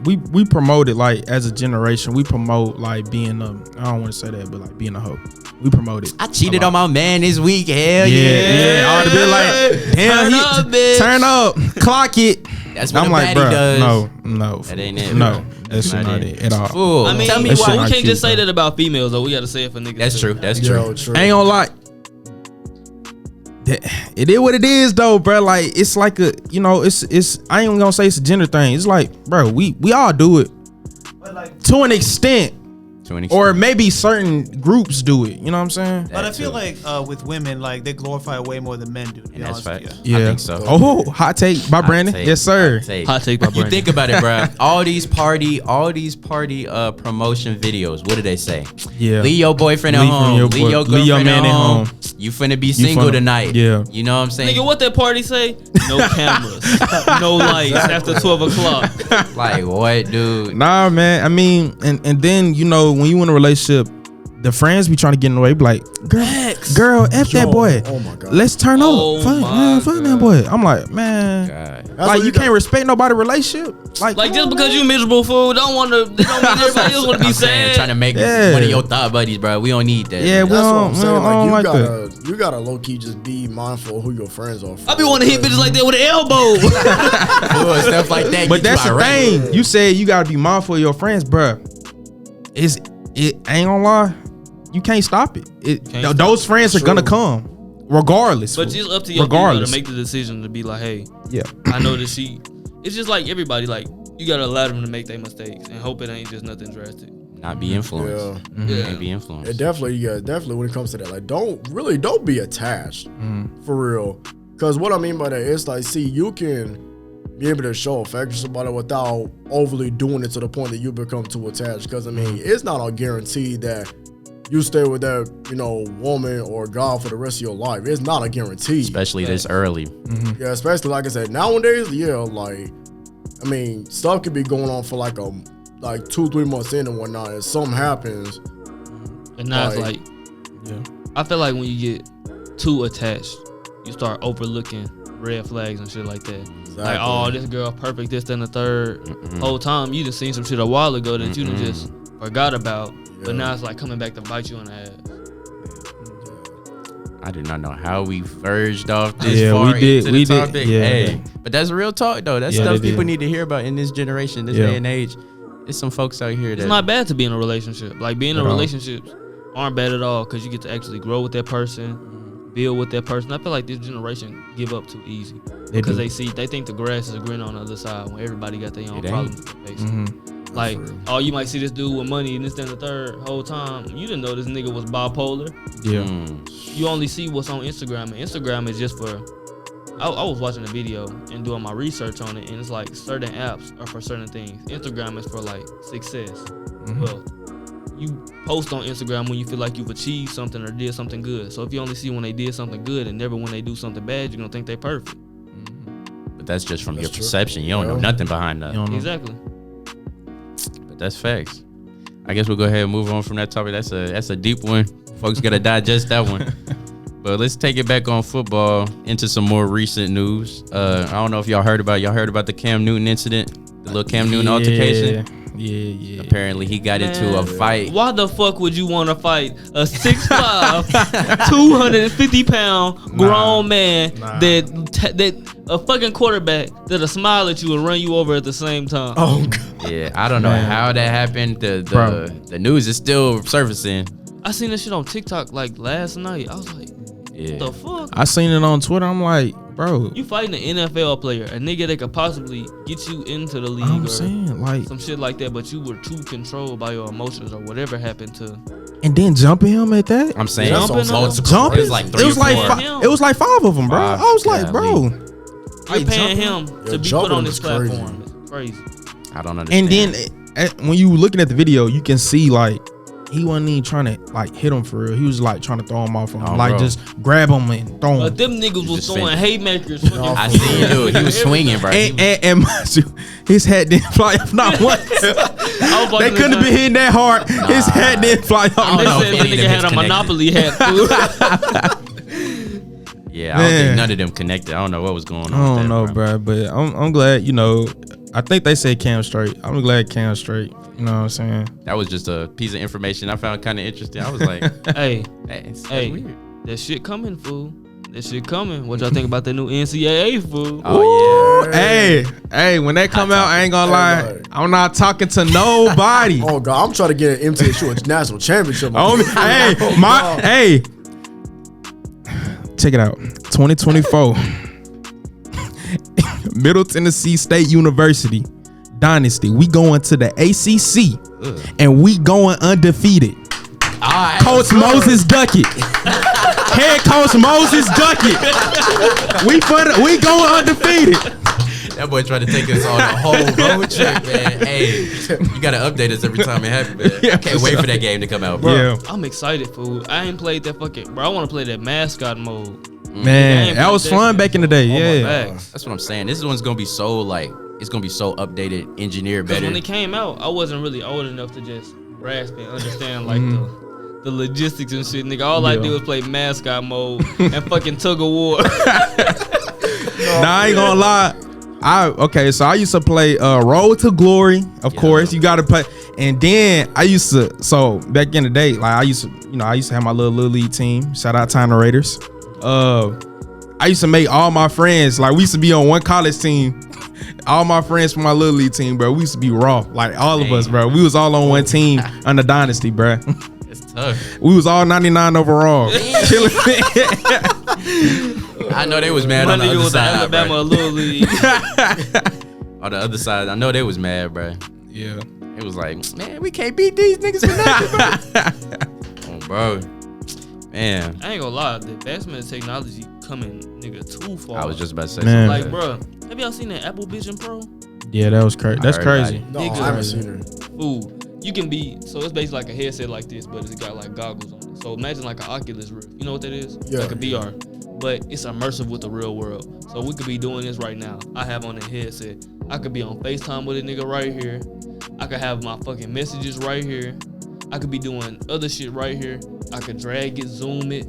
Speaker 3: we promote it, like, as a generation. We promote, like, being I don't want to say that, but like being a hoe. We promote it.
Speaker 1: I cheated on my man this week. Hell
Speaker 3: yeah. I would have been like, damn,
Speaker 2: turn up, bitch.
Speaker 3: Turn up, clock it.
Speaker 1: That's what
Speaker 3: I'm
Speaker 1: a
Speaker 3: like,
Speaker 1: baddie
Speaker 3: bro,
Speaker 1: does.
Speaker 3: no,
Speaker 1: that ain't it.
Speaker 3: No,
Speaker 1: bro.
Speaker 3: that's not it at all.
Speaker 1: Fool.
Speaker 2: I mean,
Speaker 1: Tell me
Speaker 2: we
Speaker 1: why.
Speaker 2: can't just say that about females though. We gotta say it for niggas.
Speaker 1: That's
Speaker 2: too.
Speaker 1: true. That's true.
Speaker 4: true.
Speaker 3: I ain't gonna lie. It is what it is though, bro. Like, it's like a, you know, it's I ain't even gonna say it's a gender thing. It's like, bro, we all do it,
Speaker 6: But like,
Speaker 3: to an extent. Or maybe certain groups do it. You know what I'm saying?
Speaker 6: but I feel like with women, like they glorify way more than men do. To be honest with you.
Speaker 1: I think so.
Speaker 3: Oh, hot take by Brandon. Yes, sir.
Speaker 2: Hot take by Brandon.
Speaker 1: You think about it, bro. All these party promotion videos. What do they say?
Speaker 3: Yeah.
Speaker 1: Leave your boyfriend at home. Leave your girlfriend
Speaker 3: man
Speaker 1: at home. You finna be single tonight.
Speaker 3: Yeah.
Speaker 1: You know what I'm saying?
Speaker 2: Nigga, what that party say? No cameras, no lights after 12 o'clock.
Speaker 1: Like what, dude?
Speaker 3: Nah, man. I mean, and then, you know, when you in a relationship, the friends be trying to get in the way, be like, girl, F that boy.
Speaker 4: Oh my God.
Speaker 3: Let's turn up. Fuck that boy. I'm like, man.
Speaker 1: God.
Speaker 3: Like, you can't respect nobody's relationship. Like
Speaker 2: just because you miserable, fool, don't mean everybody else want to be sad.
Speaker 1: Trying to make one of your thought buddies, bro. We don't need that.
Speaker 3: Yeah,
Speaker 1: man.
Speaker 3: we
Speaker 4: That's what
Speaker 3: don't,
Speaker 4: I'm
Speaker 3: we
Speaker 4: saying.
Speaker 3: don't
Speaker 4: Like,
Speaker 3: like that.
Speaker 4: you gotta low key just be mindful of who your friends are.
Speaker 2: I be wanting to hit bitches like that with an elbow.
Speaker 1: Stuff like that.
Speaker 3: But that's the thing. You said you gotta be mindful of your friends, bruh. It ain't gonna lie. You can't stop it. Those friends are gonna come, regardless.
Speaker 2: But it's up to your people to make the decision to be like, hey, I know that she. It's just like everybody. Like, you gotta allow them to make their mistakes and hope it ain't just nothing drastic.
Speaker 1: Not be influenced. Can't be influenced.
Speaker 4: It definitely when it comes to that, like, don't be attached for real. Because what I mean by that is, like, see, you can be able to show affection to somebody without overly doing it to the point that you become too attached. Because I mean, it's not a guarantee that you stay with that, you know, woman or guy for the rest of your life. It's not a guarantee.
Speaker 1: Especially this early.
Speaker 4: Yeah, especially, like I said, nowadays, like, I mean, stuff could be going on for like 2-3 months in and whatnot, and something happens.
Speaker 2: And now it's like, I feel like when you get too attached, you start overlooking red flags and shit like that. Exactly. Like, oh, this girl perfect, this, then the third. Whole time you just seen some shit a while ago that you done just forgot about. But now it's like coming back to bite you in the ass.
Speaker 1: I did not know how we verged off this far into the topic. Hey, but that's real talk though. That's stuff people need to hear about in this generation, this day and age. There's some folks out here
Speaker 2: it's not bad to be in a relationship. Like, being in relationships aren't bad at all, because you get to actually grow with that person, build with that person. I feel like this generation give up too easy because they think the grass is green on the other side when everybody got their own problems they're facing. Like, oh, you might see this dude with money and this, then the third. Whole time you didn't know this nigga was bipolar. You only see what's on Instagram, and Instagram is just for. I was watching a video and doing my research on it, and it's like certain apps are for certain things. Instagram is for like success. Well, you post on Instagram when you feel like you've achieved something or did something good. So if you only see when they did something good and never when they do something bad, you're gonna think they perfect.
Speaker 1: But that's just from your perception. You don't know nothing behind that.
Speaker 2: Exactly.
Speaker 1: But that's facts. I guess we'll go ahead and move on from that topic. That's a deep one. Folks gotta digest that one. But let's take it back on football into some more recent news. I don't know if y'all heard about the Cam Newton incident, the little Cam Newton altercation.
Speaker 3: Yeah.
Speaker 1: Apparently he got into a fight.
Speaker 2: Why the fuck would you want to fight a 6'5", 250-pound grown man that a fucking quarterback that'll smile at you and run you over at the same time?
Speaker 4: Oh God.
Speaker 1: Yeah, I don't know how that happened. The news is still surfacing.
Speaker 2: I seen this shit on TikTok like last night. I was like, what the fuck?
Speaker 3: I seen it on Twitter. I'm like, bro,
Speaker 2: You fighting an NFL player, a nigga that could possibly get you into the league
Speaker 3: I'm
Speaker 2: or
Speaker 3: saying, like,
Speaker 2: some shit like that, but you were too controlled by your emotions or whatever happened to.
Speaker 3: and then jumping him at that.
Speaker 1: I'm saying
Speaker 2: Jumping
Speaker 1: multiple.
Speaker 3: Jumping?
Speaker 1: It was like 3
Speaker 3: It was
Speaker 1: or
Speaker 3: like
Speaker 1: 4.
Speaker 3: it was like 5 of them, bro.
Speaker 1: Five,
Speaker 3: I was like, bro.
Speaker 1: golly.
Speaker 2: You're paying him to be put
Speaker 4: jumping
Speaker 2: on
Speaker 4: is
Speaker 2: this platform. It's crazy.
Speaker 1: I don't understand.
Speaker 3: And then when you looking at the video, you can see like he wasn't even trying to like hit him for real. He was like trying to throw him off on him, like
Speaker 1: bro.
Speaker 3: just grab him and throw him.
Speaker 2: But them niggas was
Speaker 1: just
Speaker 2: throwing
Speaker 1: fake.
Speaker 2: haymakers.
Speaker 1: I seen you do it. He was swinging, bro.
Speaker 3: And mind you, his hat didn't fly off not once. They couldn't have been hitting that hard. His hat didn't fly off.
Speaker 1: don't
Speaker 2: They
Speaker 1: know
Speaker 2: said
Speaker 1: if
Speaker 2: the
Speaker 1: any of
Speaker 2: nigga
Speaker 1: them
Speaker 2: had a
Speaker 1: is
Speaker 2: Monopoly hat, fool.
Speaker 1: Yeah, I don't think
Speaker 3: Man.
Speaker 1: none of them connected. I don't know what was going on.
Speaker 3: I don't
Speaker 1: with
Speaker 3: know,
Speaker 1: that, bro.
Speaker 3: bro, but I'm glad. You know, I think they said Cam straight. I'm glad Cam straight. You know what I'm saying?
Speaker 1: That was just a piece of information I found kind of interesting. I was like,
Speaker 2: Hey,
Speaker 1: it's
Speaker 2: hey,
Speaker 1: weird.
Speaker 2: that shit coming, fool. That shit coming. What y'all think about the new NCAA, fool?
Speaker 1: Oh
Speaker 3: Hey, when that come out, I ain't gonna lie.
Speaker 4: Right.
Speaker 3: I'm not talking to nobody.
Speaker 4: Oh God, I'm trying to get an MTSU national championship.
Speaker 3: Hey, check it out. 2024, Middle Tennessee State University Dynasty. We going to the ACC, and we going undefeated.
Speaker 1: yeah.
Speaker 3: Coach Moses Duckett, head coach Moses Duckett. We going undefeated.
Speaker 1: That boy tried to take us on a whole road trip, man. Hey, you gotta update us every time it happens, man.
Speaker 3: Yeah,
Speaker 1: I can't wait for that game to come out, bro.
Speaker 3: Yeah,
Speaker 2: I'm excited, fool. I ain't played that fucking. Bro, I want to play that mascot mode.
Speaker 3: man, that was fun back in the day. Yeah,
Speaker 2: Facts.
Speaker 1: That's what I'm saying. This one's gonna be so it's gonna be so updated, engineered
Speaker 2: Because
Speaker 1: better.
Speaker 2: when it came out, I wasn't really old enough to just grasp and understand like the logistics and shit, nigga. All I did was play mascot mode and fucking tug of war.
Speaker 3: Nah, I ain't gonna lie. So I used to play Road to Glory, of course. You gotta play, and then I used to. So back in the day, like I used to have my little league team. Shout out Tyner Raiders. I used to make all my friends, like we used to be on one college team. All my friends from my little league team, bro. We used to be raw, like all of us, bro. We was all on one team on the Dynasty, bro.
Speaker 1: It's tough.
Speaker 3: We was all 99 overall.
Speaker 1: I know they was mad
Speaker 2: My
Speaker 1: on the
Speaker 2: nigga
Speaker 1: other
Speaker 2: was the
Speaker 1: side,
Speaker 2: Alabama
Speaker 1: bro.
Speaker 2: Little League.
Speaker 1: On the other side, I know they was mad, bro.
Speaker 3: Yeah.
Speaker 1: It was like, man, we can't beat these niggas for nothing, bro. Man,
Speaker 2: I ain't gonna lie, the advancement of technology coming, nigga, too far.
Speaker 1: I was just about to say
Speaker 3: Man.
Speaker 1: something.
Speaker 2: like, bro, have y'all seen that Apple Vision Pro?
Speaker 3: Yeah, that was crazy. That's
Speaker 1: I heard about
Speaker 3: crazy.
Speaker 1: it.
Speaker 4: No,
Speaker 2: Nigga.
Speaker 4: I haven't seen her.
Speaker 2: Ooh, you can be, so it's basically like a headset like this, but it's got like goggles on it. So imagine like an Oculus Rift. You know what that is?
Speaker 4: Yeah.
Speaker 2: Like a VR. But it's immersive with the real world. So we could be doing this right now. I have on a headset. I could be on FaceTime with a nigga right here. I could have my fucking messages right here. I could be doing other shit right here. I could drag it, zoom it.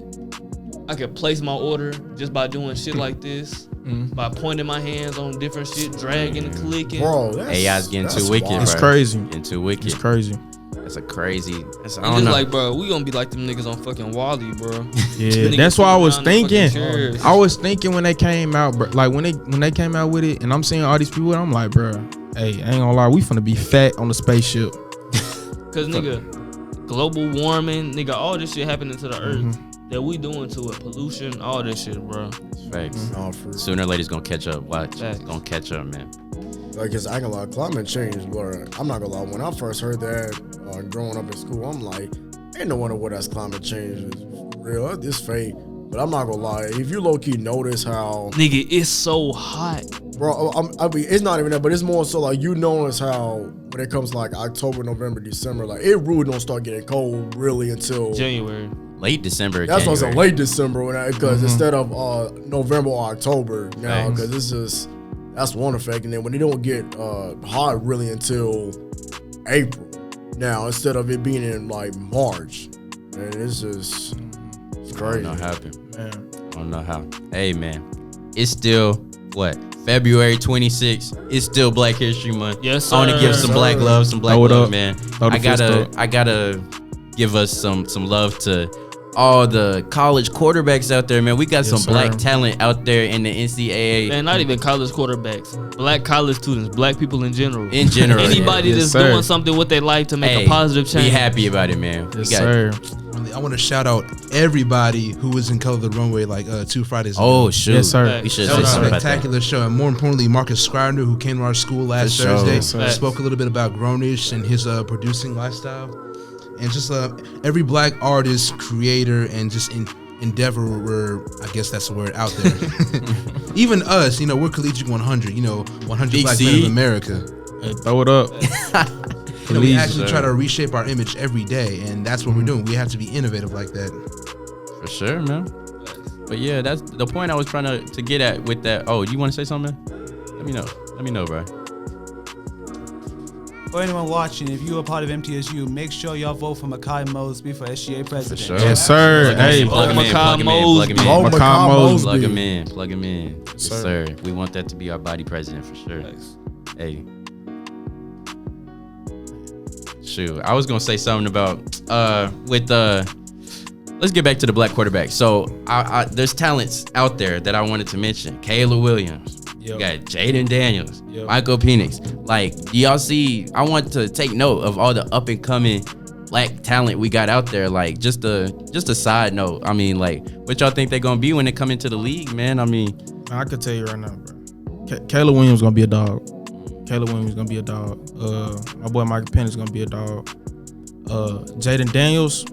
Speaker 2: I could place my order just by doing shit like this. By pointing my hands on different shit, dragging and clicking.
Speaker 4: Bro, that's,
Speaker 1: AI's getting
Speaker 4: that's
Speaker 1: too wicked,
Speaker 4: wild.
Speaker 3: It's
Speaker 1: bro.
Speaker 3: crazy.
Speaker 1: Getting too wicked.
Speaker 3: It's crazy.
Speaker 1: That's a crazy. That's, I
Speaker 2: And
Speaker 1: don't
Speaker 2: it's
Speaker 1: know.
Speaker 2: like, bro, we gonna be like them niggas on fucking Wally, bro.
Speaker 3: Yeah,
Speaker 2: Niggas
Speaker 3: that's what I was
Speaker 2: sitting down in
Speaker 3: thinking.
Speaker 2: fucking chairs.
Speaker 3: I was thinking when they came out, bro. Like when they came out with it, and I'm seeing all these people, I'm like, bro, hey, I ain't gonna lie, we finna be fat on the spaceship.
Speaker 2: Cause nigga, global warming, nigga, all this shit happening to the earth that we doing to it, pollution, all this shit, bro.
Speaker 1: Facts.
Speaker 4: No, for real.
Speaker 1: Sooner or later, it's gonna catch up. Watch,
Speaker 2: Facts.
Speaker 1: it's gonna catch up, man.
Speaker 4: Like, cause I ain't gonna lie, climate change, bro. I'm not gonna lie. When I first heard that growing up in school, I'm like, ain't no wonder what that's climate change is real. It's fake. But I'm not gonna lie. If you low key notice how,
Speaker 2: Nigga, it's so hot.
Speaker 4: bro, I mean, it's not even that, but it's more so like you notice how when it comes to like October, November, December, like it really don't start getting cold really until
Speaker 2: January.
Speaker 1: Late December.
Speaker 4: that's what's
Speaker 1: January.
Speaker 4: late December because instead of November or October now,
Speaker 1: Thanks.
Speaker 4: because it's just that's one effect, and then when they don't get hot really until April now, instead of it being in like March, and it's just it's
Speaker 1: I don't
Speaker 4: crazy.
Speaker 1: know what happened.
Speaker 3: Man.
Speaker 1: I don't know how. Hey, man. It's still, what? February 26th. It's still Black History Month.
Speaker 2: Yes, sir.
Speaker 1: I want to give some black love, man.
Speaker 3: Throw the fist up.
Speaker 1: I gotta give us some love to all the college quarterbacks out there, man. We got some black talent out there in the NCAA.
Speaker 2: Man, not even college quarterbacks. Black college students, black people in general. Anybody that's doing something with their life to make a positive change.
Speaker 1: Be happy about it, man.
Speaker 3: Yes, sir.
Speaker 5: I want to shout out everybody who was in Color the Runway like 2 Fridays ago.
Speaker 1: Oh, shoot.
Speaker 3: Yes, sir.
Speaker 1: We should
Speaker 5: That was
Speaker 1: say
Speaker 5: a
Speaker 1: something about that.
Speaker 5: spectacular show. And more importantly, Marcus Scriner, who came to our school last Thursday,
Speaker 3: Facts.
Speaker 5: spoke a little bit about Grownish and his producing lifestyle. And just every black artist, creator, and just endeavorer, I guess that's the word, out there. Even us, we're Collegiate 100, 100 black men of America.
Speaker 3: Hey, throw it up.
Speaker 5: We actually try to reshape our image every day, and that's what we're doing. We have to be innovative like that.
Speaker 1: For sure, man. But yeah, that's the point I was trying to get at with that. Oh, do you want to say something, man? Let me know, bro.
Speaker 6: For anyone watching, if you're a part of MTSU, make sure y'all vote for Makai Mosby for SGA president.
Speaker 1: For sure.
Speaker 3: Yes, sir. Hey,
Speaker 1: plug him in. Plug him in. Yes, sir. We want that to be our body president for sure.
Speaker 2: Nice.
Speaker 1: Hey. Shoot, I was gonna say something about let's get back to the black quarterback. So there's talents out there that I wanted to mention. Caleb Williams. You got Jaden Daniels, Michael Penix. Like, do y'all see? I want to take note of all the up and coming black talent we got out there. Like, just a side note. I mean, like, what y'all think they're gonna be when they come into the league, man? I mean,
Speaker 3: I could tell you right now, bro. Caleb Williams gonna be a dog. Caleb Williams gonna be a dog. My boy Michael Penix gonna be a dog. Jaden Daniels,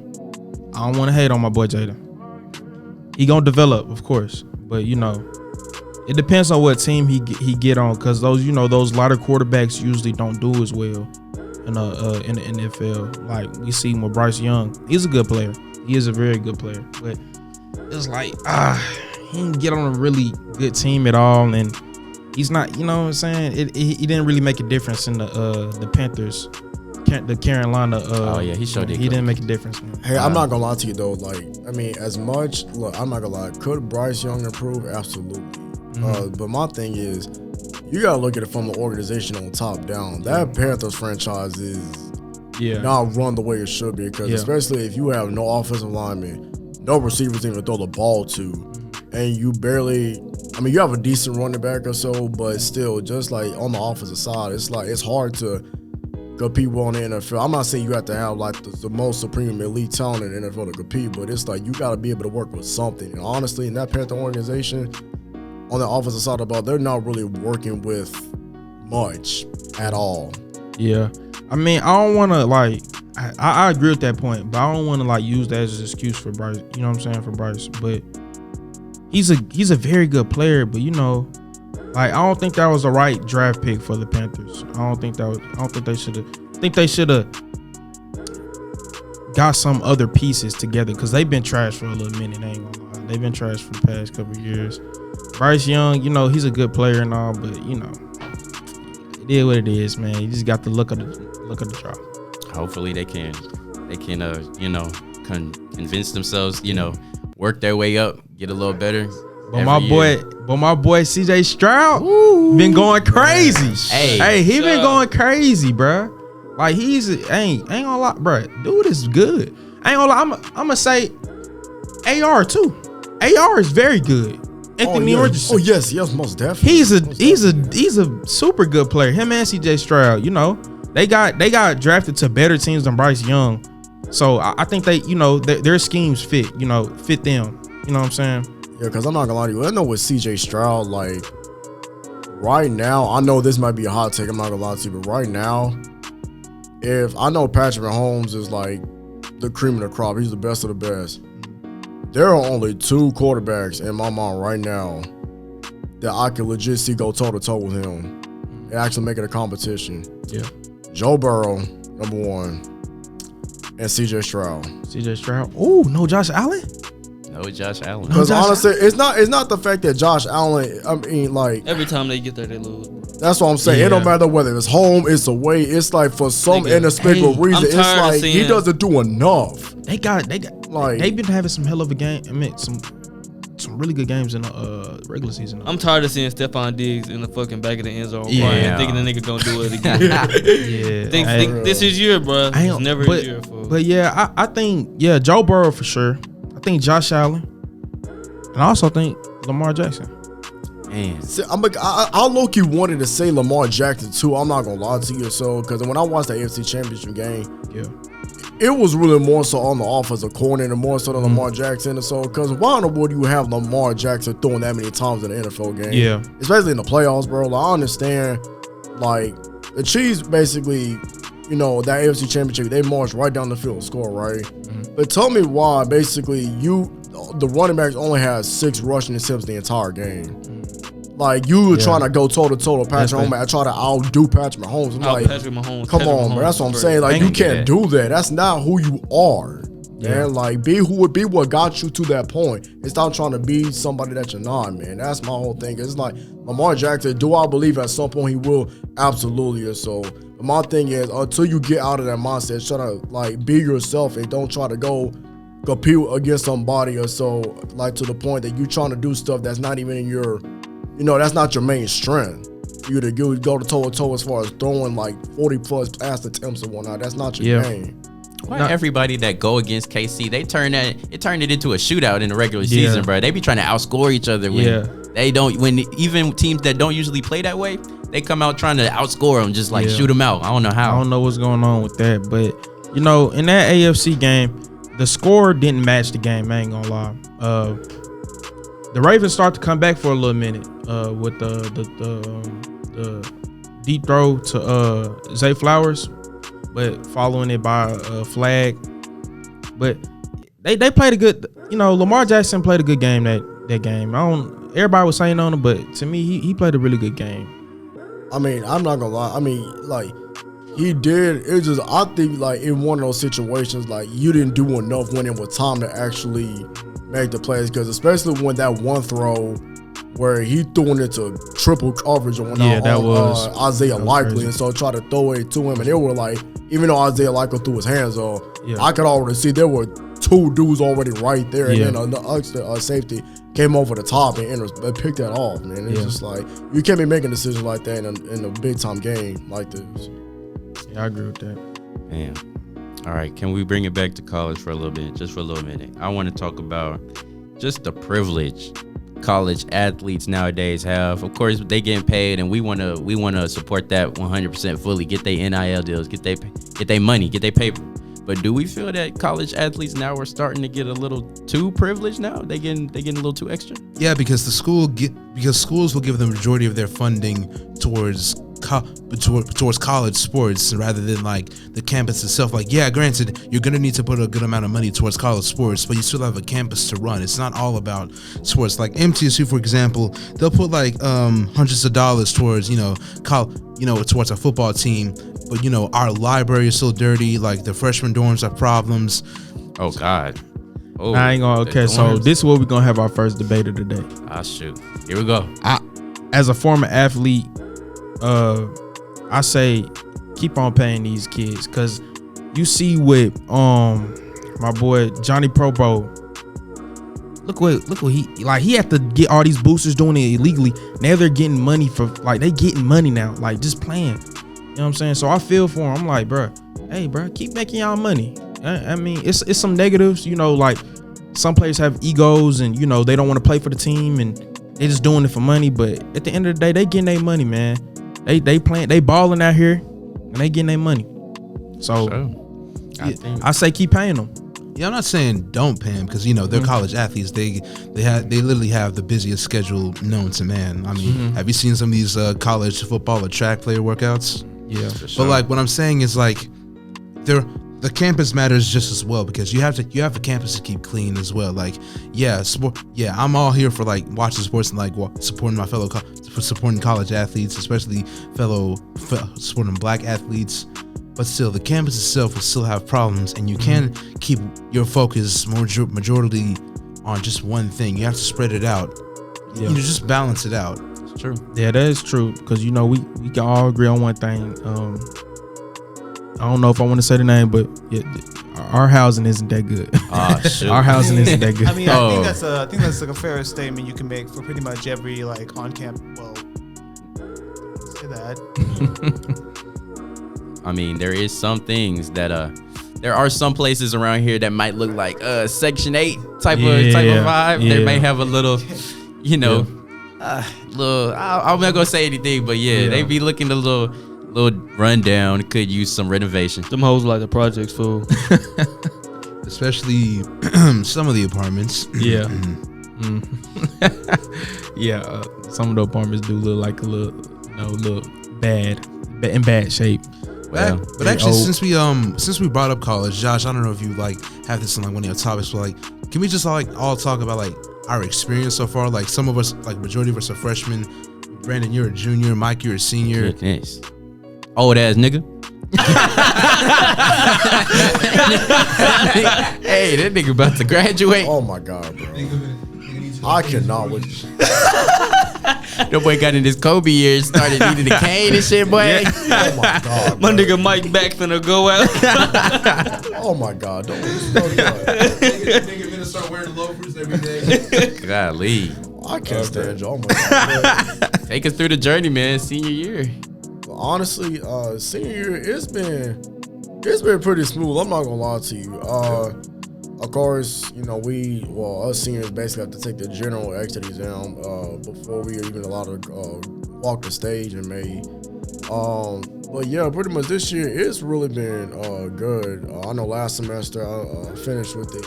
Speaker 3: I don't want to hate on my boy Jaden. He gonna develop, of course, but it depends on what team he get on, because those lot of quarterbacks usually don't do as well in the NFL. Like, we see with Bryce Young, he's a good player. He is a very good player, but it's like he didn't get on a really good team at all, and he's not. You know what I'm saying? He didn't really make a difference in the Panthers. The Carolina.
Speaker 1: He showed it.
Speaker 3: He didn't make a difference, man.
Speaker 4: Hey, I'm not gonna lie to you though. Like, I mean, I'm not gonna lie. Could Bryce Young improve? Absolutely. But my thing is, you gotta look at it from the organization on top down. That Panthers franchise is not run the way it should be, because especially if you have no offensive linemen, no receivers to even throw the ball to, and you have a decent running back or so, but still, just like on the offensive side, it's hard to compete on the NFL. I'm not saying you have to have like the most supreme elite talent in the NFL to compete, but it's like you got to be able to work with something. And honestly, in that Panther organization, on the offensive side of the ball, they're not really working with much at all.
Speaker 3: Yeah. I mean, I don't want to I agree with that point, but I don't want to use that as an excuse for Bryce. You know what I'm saying, for Bryce. But he's a very good player, but I don't think that was the right draft pick for the Panthers. I think they should have. I think they should have got some other pieces together, because they've been trash for a little minute. I ain't gonna lie. They've been trash for the past couple of years. Bryce Young, he's a good player and all, but it is what it is, man. You just got to look at the draw.
Speaker 1: Hopefully they can convince themselves, work their way up, get a little better.
Speaker 3: But my boy CJ Stroud been going crazy. Hey, he been going crazy, bro. Like, ain't gonna lie, bro. Dude is good. I ain't gonna lie. I'm gonna say AR too. AR is very good. Anthony Richardson.
Speaker 4: Oh yes, most definitely.
Speaker 3: He's a super good player. Him and CJ Stroud. They got drafted to better teams than Bryce Young. So I think they, their schemes fit them. You know what I'm saying?
Speaker 4: Yeah, because I'm not gonna lie to you. I know with CJ Stroud, like, right now, I know this might be a hot take. I'm not gonna lie to you, but right now, if I know Patrick Mahomes is like the cream of the crop, he's the best of the best. There are only 2 quarterbacks in my mind right now that I can legit see go toe to toe with him and actually make it a competition.
Speaker 3: Yeah.
Speaker 4: Joe Burrow, number 1, and CJ Stroud.
Speaker 3: CJ Stroud. Oh, no Josh Allen?
Speaker 1: No Josh Allen.
Speaker 4: Because honestly, it's not the fact that Josh Allen, I mean, like,
Speaker 2: every time they get there, they lose.
Speaker 4: That's what I'm saying. Yeah. It don't matter whether it's home, it's away. It's like, for some inexplicable reason, it's like he doesn't do enough.
Speaker 3: They've been having some hell of a game. I mean, some some really good games in the regular season.
Speaker 2: I'm tired of seeing Stephon Diggs in the fucking back of the end zone, thinking the nigga gonna do it again. Think this is year, bro. It's never a year for.
Speaker 3: But yeah, I think Joe Burrow for sure. I think Josh Allen, and I also think Lamar Jackson.
Speaker 1: Man.
Speaker 4: See, I low-key wanted to say Lamar Jackson too. I'm not gonna lie to you, because when I watched the AFC Championship game, it was really more so on the offensive coordinator, more so than Lamar Jackson. And so, because why in the world do you have Lamar Jackson throwing that many times in the NFL game?
Speaker 3: Yeah,
Speaker 4: especially in the playoffs, bro. Like, I understand, like the Chiefs basically, that AFC Championship, they marched right down the field and score, right? But tell me why basically the running backs only had 6 rushing attempts the entire game. Like, you were trying to go toe-to-toe with Patrick Mahomes. I try to outdo Patrick Mahomes. I'm like,
Speaker 2: Patrick Mahomes.
Speaker 4: come on, bro. That's what I'm saying. Like, you can't do that. That's not who you are. Man, like, be what got you to that point. And stop trying to be somebody that you're not, man. That's my whole thing. It's like, Lamar Jackson, do I believe at some point he will? Absolutely. And so, my thing is, until you get out of that mindset, try to, like, be yourself and don't try to go compete against somebody or so, like, to the point that you're trying to do stuff that's not even in your, that's not your main strength. You to go to toe-to-toe as far as throwing, like, 40-plus pass attempts and whatnot. That's not your game.
Speaker 1: Why everybody that go against KC, they turn it into a shootout in the regular season, bro. They be trying to outscore each other when they don't. When even teams that don't usually play that way, they come out trying to outscore them, just like shoot them out. I don't know how.
Speaker 3: I don't know what's going on with that, but in that AFC game, the score didn't match the game. I ain't gonna lie. The Ravens start to come back for a little minute with the deep throw to Zay Flowers, but following it by a flag. But they played a good. Lamar Jackson played a good game that game. Everybody was saying on him, but to me, he played a really good game.
Speaker 4: I mean, I'm not gonna lie. I mean, like, he did. It's just, I think, like, in one of those situations, like, you didn't do enough when it was time to actually make the plays, because especially when that one throw where he threw it into triple coverage on Isaiah Likely, and so tried to throw it to him, and they were like, even though Isaiah Likely threw his hands off, I could already see there were 2 dudes already right there, and then the safety came over the top and picked that off, man. It's just like, you can't be making decisions like that in a big time game like this.
Speaker 3: Yeah, I agree with that.
Speaker 1: Man. All right, can we bring it back to college for a little bit, just for a little minute? I want to talk about just the privilege college athletes nowadays have. Of course, they getting paid, and we want to support that 100% fully. Get their NIL deals, get their money, get their paper. But do we feel that college athletes now are starting to get a little too privileged now? They getting a little too extra?
Speaker 5: Yeah, because schools will give the majority of their funding towards college sports rather than like the campus itself. Like, yeah, granted, you're gonna need to put a good amount of money towards college sports, but you still have a campus to run. It's not all about sports. Like MTSU, for example, they'll put like hundreds of dollars towards towards a football team, but our library is so dirty. Like, the freshman dorms have problems.
Speaker 1: Oh God. Oh,
Speaker 3: I ain't gonna. Okay, so this is where we're gonna have our first debate of the day.
Speaker 1: Ah, shoot. Here we go.
Speaker 3: As a former athlete, I say keep on paying these kids, because you see with my boy Johnny Probo. Look what he had to get all these boosters doing it illegally. Now they're getting money they getting money now, like, just playing. You know what I'm saying? So I feel for him. I'm like, bro, hey, bro, keep making y'all money. I mean, it's some negatives, like some players have egos and they don't want to play for the team and they just doing it for money. But at the end of the day, they getting their money, man. They playing, they balling out here, and they getting their money. So I say keep paying them.
Speaker 5: Yeah, I'm not saying don't pay them, because they're college athletes. They literally have the busiest schedule known to man. I mean, have you seen some of these college football or track player workouts?
Speaker 3: Yeah,
Speaker 5: but like, what I'm saying is, like, the campus matters just as well, because you have the campus to keep clean as well. Like, I'm all here for like watching sports and like supporting my supporting college athletes, especially supporting black athletes. But still, the campus itself will still have problems, and you can't keep your focus majority on just one thing. You have to spread it out. Yeah. Just balance it out.
Speaker 1: It's true.
Speaker 3: Yeah, that is true, because we can all agree on one thing. I don't know if I want to say the name, but our housing isn't that good.
Speaker 1: Oh shoot.
Speaker 3: Our housing isn't that good.
Speaker 6: I mean, I think that's like a fair statement you can make for pretty much every like on camp. Well, say that.
Speaker 1: I mean, there is some things that there are some places around here that might look like Section 8 type of vibe. They may have a little, you know, little. I'm not gonna say anything, but they be looking a little rundown. Could use some renovation.
Speaker 2: Them hoes like the projects, fool.
Speaker 5: Especially some of the apartments.
Speaker 3: Yeah. Some of the apartments do look like a little, look bad, in bad shape.
Speaker 5: But actually, since we brought up college, Josh, I don't know if you like have this in like one of your topics, but like, can we just like all talk about like our experience so far? Like some of us, like majority of us are freshmen. Brandon, you're a junior. Mike, you're a senior.
Speaker 1: Goodness. Old ass nigga. Hey, that nigga about to graduate.
Speaker 4: Oh my god, bro. I cannot with you.
Speaker 1: That boy got in his Kobe years, started eating the cane and shit, boy.
Speaker 4: Oh my god.
Speaker 2: My nigga Mike back finna go out.
Speaker 4: Oh my god. Don't
Speaker 5: Nigga gonna start wearing loafers every day.
Speaker 1: Golly.
Speaker 4: I can't stand you. Oh my god.
Speaker 1: Take us through the journey, man. Senior year.
Speaker 4: Honestly, senior year, it's been pretty smooth. I'm not gonna lie to you. Of course, you know, us seniors basically have to take the general exit exam before we are even allowed to walk the stage in May. But yeah, pretty much this year it's really been good. I know last semester I finished with the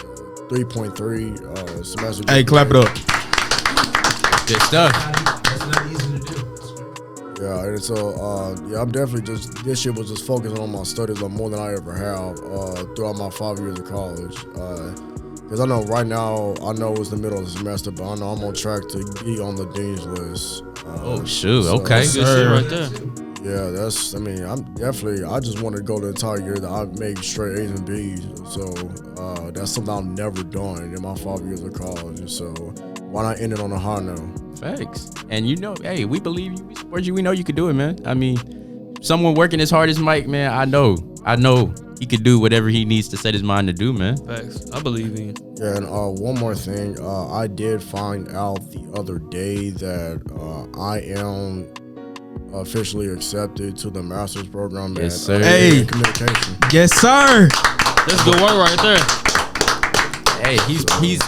Speaker 4: 3.3 semester.
Speaker 3: Hey, clap it up.
Speaker 1: Good stuff.
Speaker 5: That's not easy to do.
Speaker 4: Yeah, and so I'm definitely this year was just focusing on my studies more than I ever have throughout my 5 years of college. Because I know right now, I know it's the middle of the semester, but I know I'm on track to be on the dean's list.
Speaker 1: Oh shoot! Okay,
Speaker 2: good shit right there.
Speaker 4: Yeah, I just want to go the entire year that I make straight A's and B's. So that's something I've never done in my 5 years of college. So why not end it on a high note?
Speaker 1: Facts. And you know, hey, we believe you, we support you. We know you can do it, man. I mean, someone working as hard as Mike, man, I know he could do whatever he needs to set his mind to do, man.
Speaker 2: Facts. I believe in.
Speaker 4: Yeah, and one more thing. I did find out the other day that I am officially accepted to the master's program at communication.
Speaker 3: Yes, sir.
Speaker 2: That's good work right there.
Speaker 1: Hey,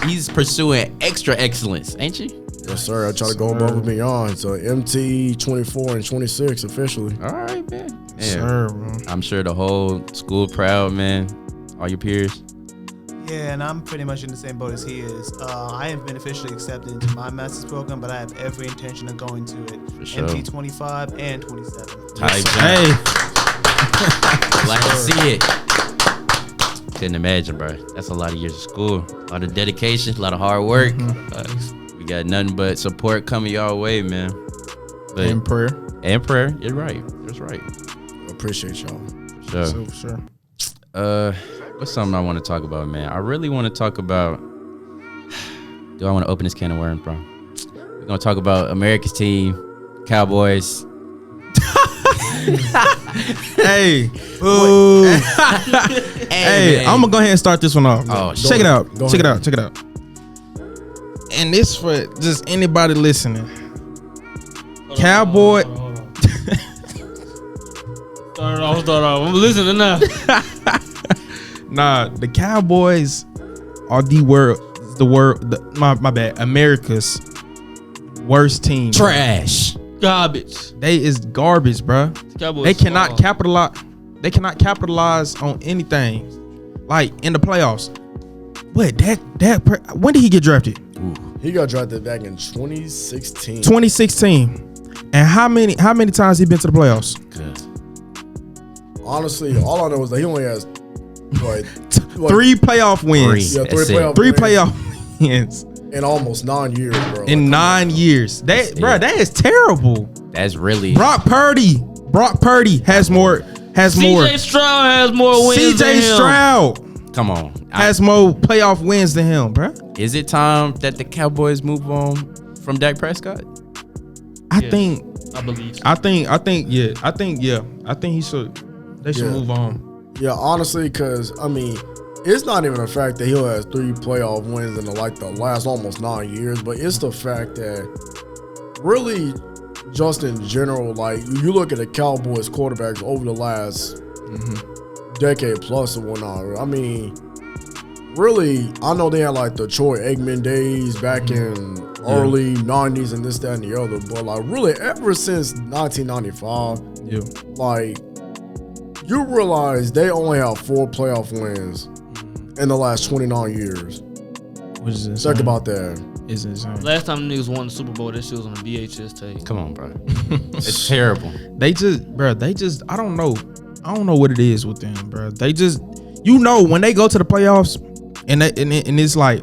Speaker 1: he's pursuing extra excellence, ain't you?
Speaker 4: Yes, sir. I try to go above and beyond. So MT 24 and 26 officially.
Speaker 1: All right, man.
Speaker 3: Yes, sir, bro.
Speaker 1: I'm sure the whole school proud, man. All your peers.
Speaker 6: Yeah, and I'm pretty much in the same boat as he is. I have been officially accepted into my master's program, but I have every intention of going to it.
Speaker 1: For sure.
Speaker 6: MT 25 and 27.
Speaker 3: Hey.
Speaker 1: Like to see it. Couldn't imagine, bro. That's a lot of years of school. A lot of dedication, a lot of hard work. We got nothing but support coming y'all way, man. But,
Speaker 3: And prayer.
Speaker 1: And prayer. You're right. That's right.
Speaker 4: Appreciate y'all.
Speaker 1: For sure.
Speaker 3: For sure.
Speaker 1: What's something I want to talk about, man? I really want to talk about. Do I want to open this can of worms, bro? We're gonna talk about America's team, Cowboys.
Speaker 3: Hey. Ooh. Hey,
Speaker 1: man.
Speaker 3: I'm gonna go ahead and start this one off.
Speaker 1: Oh,
Speaker 3: check it out.
Speaker 4: Go
Speaker 3: Check it
Speaker 4: ahead.
Speaker 3: out. Check it out. And this for just anybody listening. Cowboy.
Speaker 2: Hold on. Start off. I'm listening now.
Speaker 3: Nah, the Cowboys are America's worst team.
Speaker 1: Trash.
Speaker 2: Garbage.
Speaker 3: They is garbage, bro.
Speaker 2: Cowboys
Speaker 3: They cannot
Speaker 2: small.
Speaker 3: capitalize. They cannot capitalize on anything, like in the playoffs. But when did he get drafted?
Speaker 4: He got drafted back in 2016.
Speaker 3: 2016. And how many times he been to the playoffs?
Speaker 1: Good.
Speaker 4: Honestly, all I know is that he only has what,
Speaker 3: 3 playoff wins.
Speaker 4: Yeah,
Speaker 1: That's it.
Speaker 3: 3
Speaker 4: wins
Speaker 3: playoff wins
Speaker 4: in almost 9 years, bro.
Speaker 3: in 9 years. That is terrible.
Speaker 1: That's really.
Speaker 3: Brock Purdy has more.
Speaker 2: CJ Stroud has more wins than
Speaker 3: CJ
Speaker 2: him.
Speaker 3: Stroud
Speaker 1: Come on.
Speaker 3: has more playoff wins than him, bro.
Speaker 1: Is it time that the Cowboys move on from Dak Prescott?
Speaker 3: I
Speaker 2: Yes.
Speaker 3: think
Speaker 2: believe so.
Speaker 3: I think he should. They should
Speaker 4: Yeah.
Speaker 3: move on.
Speaker 4: Yeah, honestly, because I mean, it's not even the fact that he has 3 playoff wins in the last almost 9 years, but it's the fact that really just in general, like you look at the Cowboys quarterbacks over the last decade plus or whatnot. I mean, really, I know they had like the Troy Aikman days back in early 90s and this, that, and the other, but like really ever since 1995, like you realize they only have 4 playoff wins in the last 29 years.
Speaker 3: Which is insane.
Speaker 4: Think about that.
Speaker 3: It's insane.
Speaker 2: Last time the niggas won the Super Bowl, that shit was on a VHS tape.
Speaker 1: Come on, bro. It's terrible.
Speaker 3: They just, I don't know what it is with them, bro. They just, when they go to the playoffs and it's like,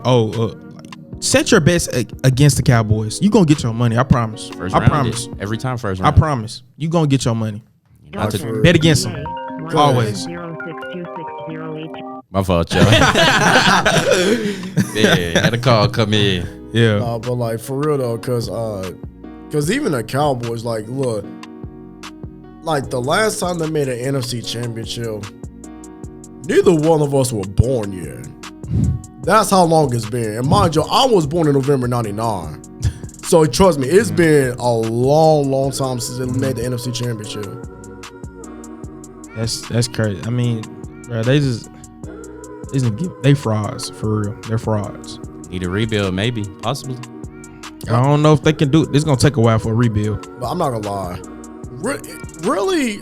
Speaker 3: set your best against the Cowboys. You gonna get your money. I promise.
Speaker 1: First
Speaker 3: I
Speaker 1: round
Speaker 3: promise.
Speaker 1: every time first round.
Speaker 3: I promise. You gonna get your money.
Speaker 1: Not to
Speaker 3: Bet against them. Always.
Speaker 1: My fault, Joe. Yeah, had a call come in.
Speaker 3: Yeah.
Speaker 4: But like for real though, cause even the Cowboys, like, look, like the last time they made an NFC Championship, neither one of us were born yet. That's how long it's been. And mind you, I was born in November '99. So trust me, it's been a long, long time since they made the NFC Championship.
Speaker 3: That's crazy. I mean, bro, they frauds for real. They're frauds.
Speaker 1: Need a rebuild, maybe, possibly.
Speaker 3: I don't know if they can do it. It's gonna take a while for a rebuild.
Speaker 4: But I'm not gonna lie, really,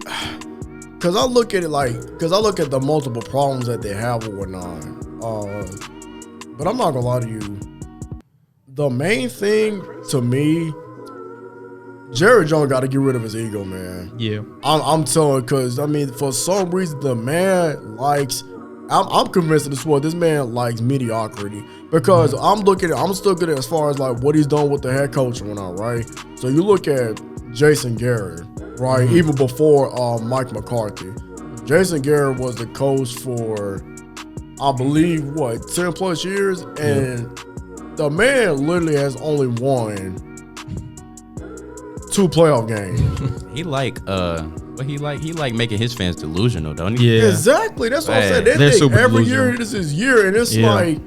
Speaker 4: because I look at it because I look at the multiple problems that they have or whatnot. But I'm not gonna lie to you. The main thing to me, Jerry Jones got to get rid of his ego, man.
Speaker 3: Yeah,
Speaker 4: I'm telling, because I mean, for some reason, the man likes. I'm convinced of this one. This man likes mediocrity because I'm still good as far as like what he's done with the head coach and whatnot, right? So you look at Jason Garrett, right? Even before Mike McCarthy, Jason Garrett was the coach for, I believe, 10 plus years, and the man literally has only won 2 playoff games.
Speaker 1: He like making his fans delusional, don't he?
Speaker 3: Yeah,
Speaker 4: exactly. That's what I'm saying. They
Speaker 3: They're
Speaker 4: think every
Speaker 3: delusional.
Speaker 4: year this is year, and it's like,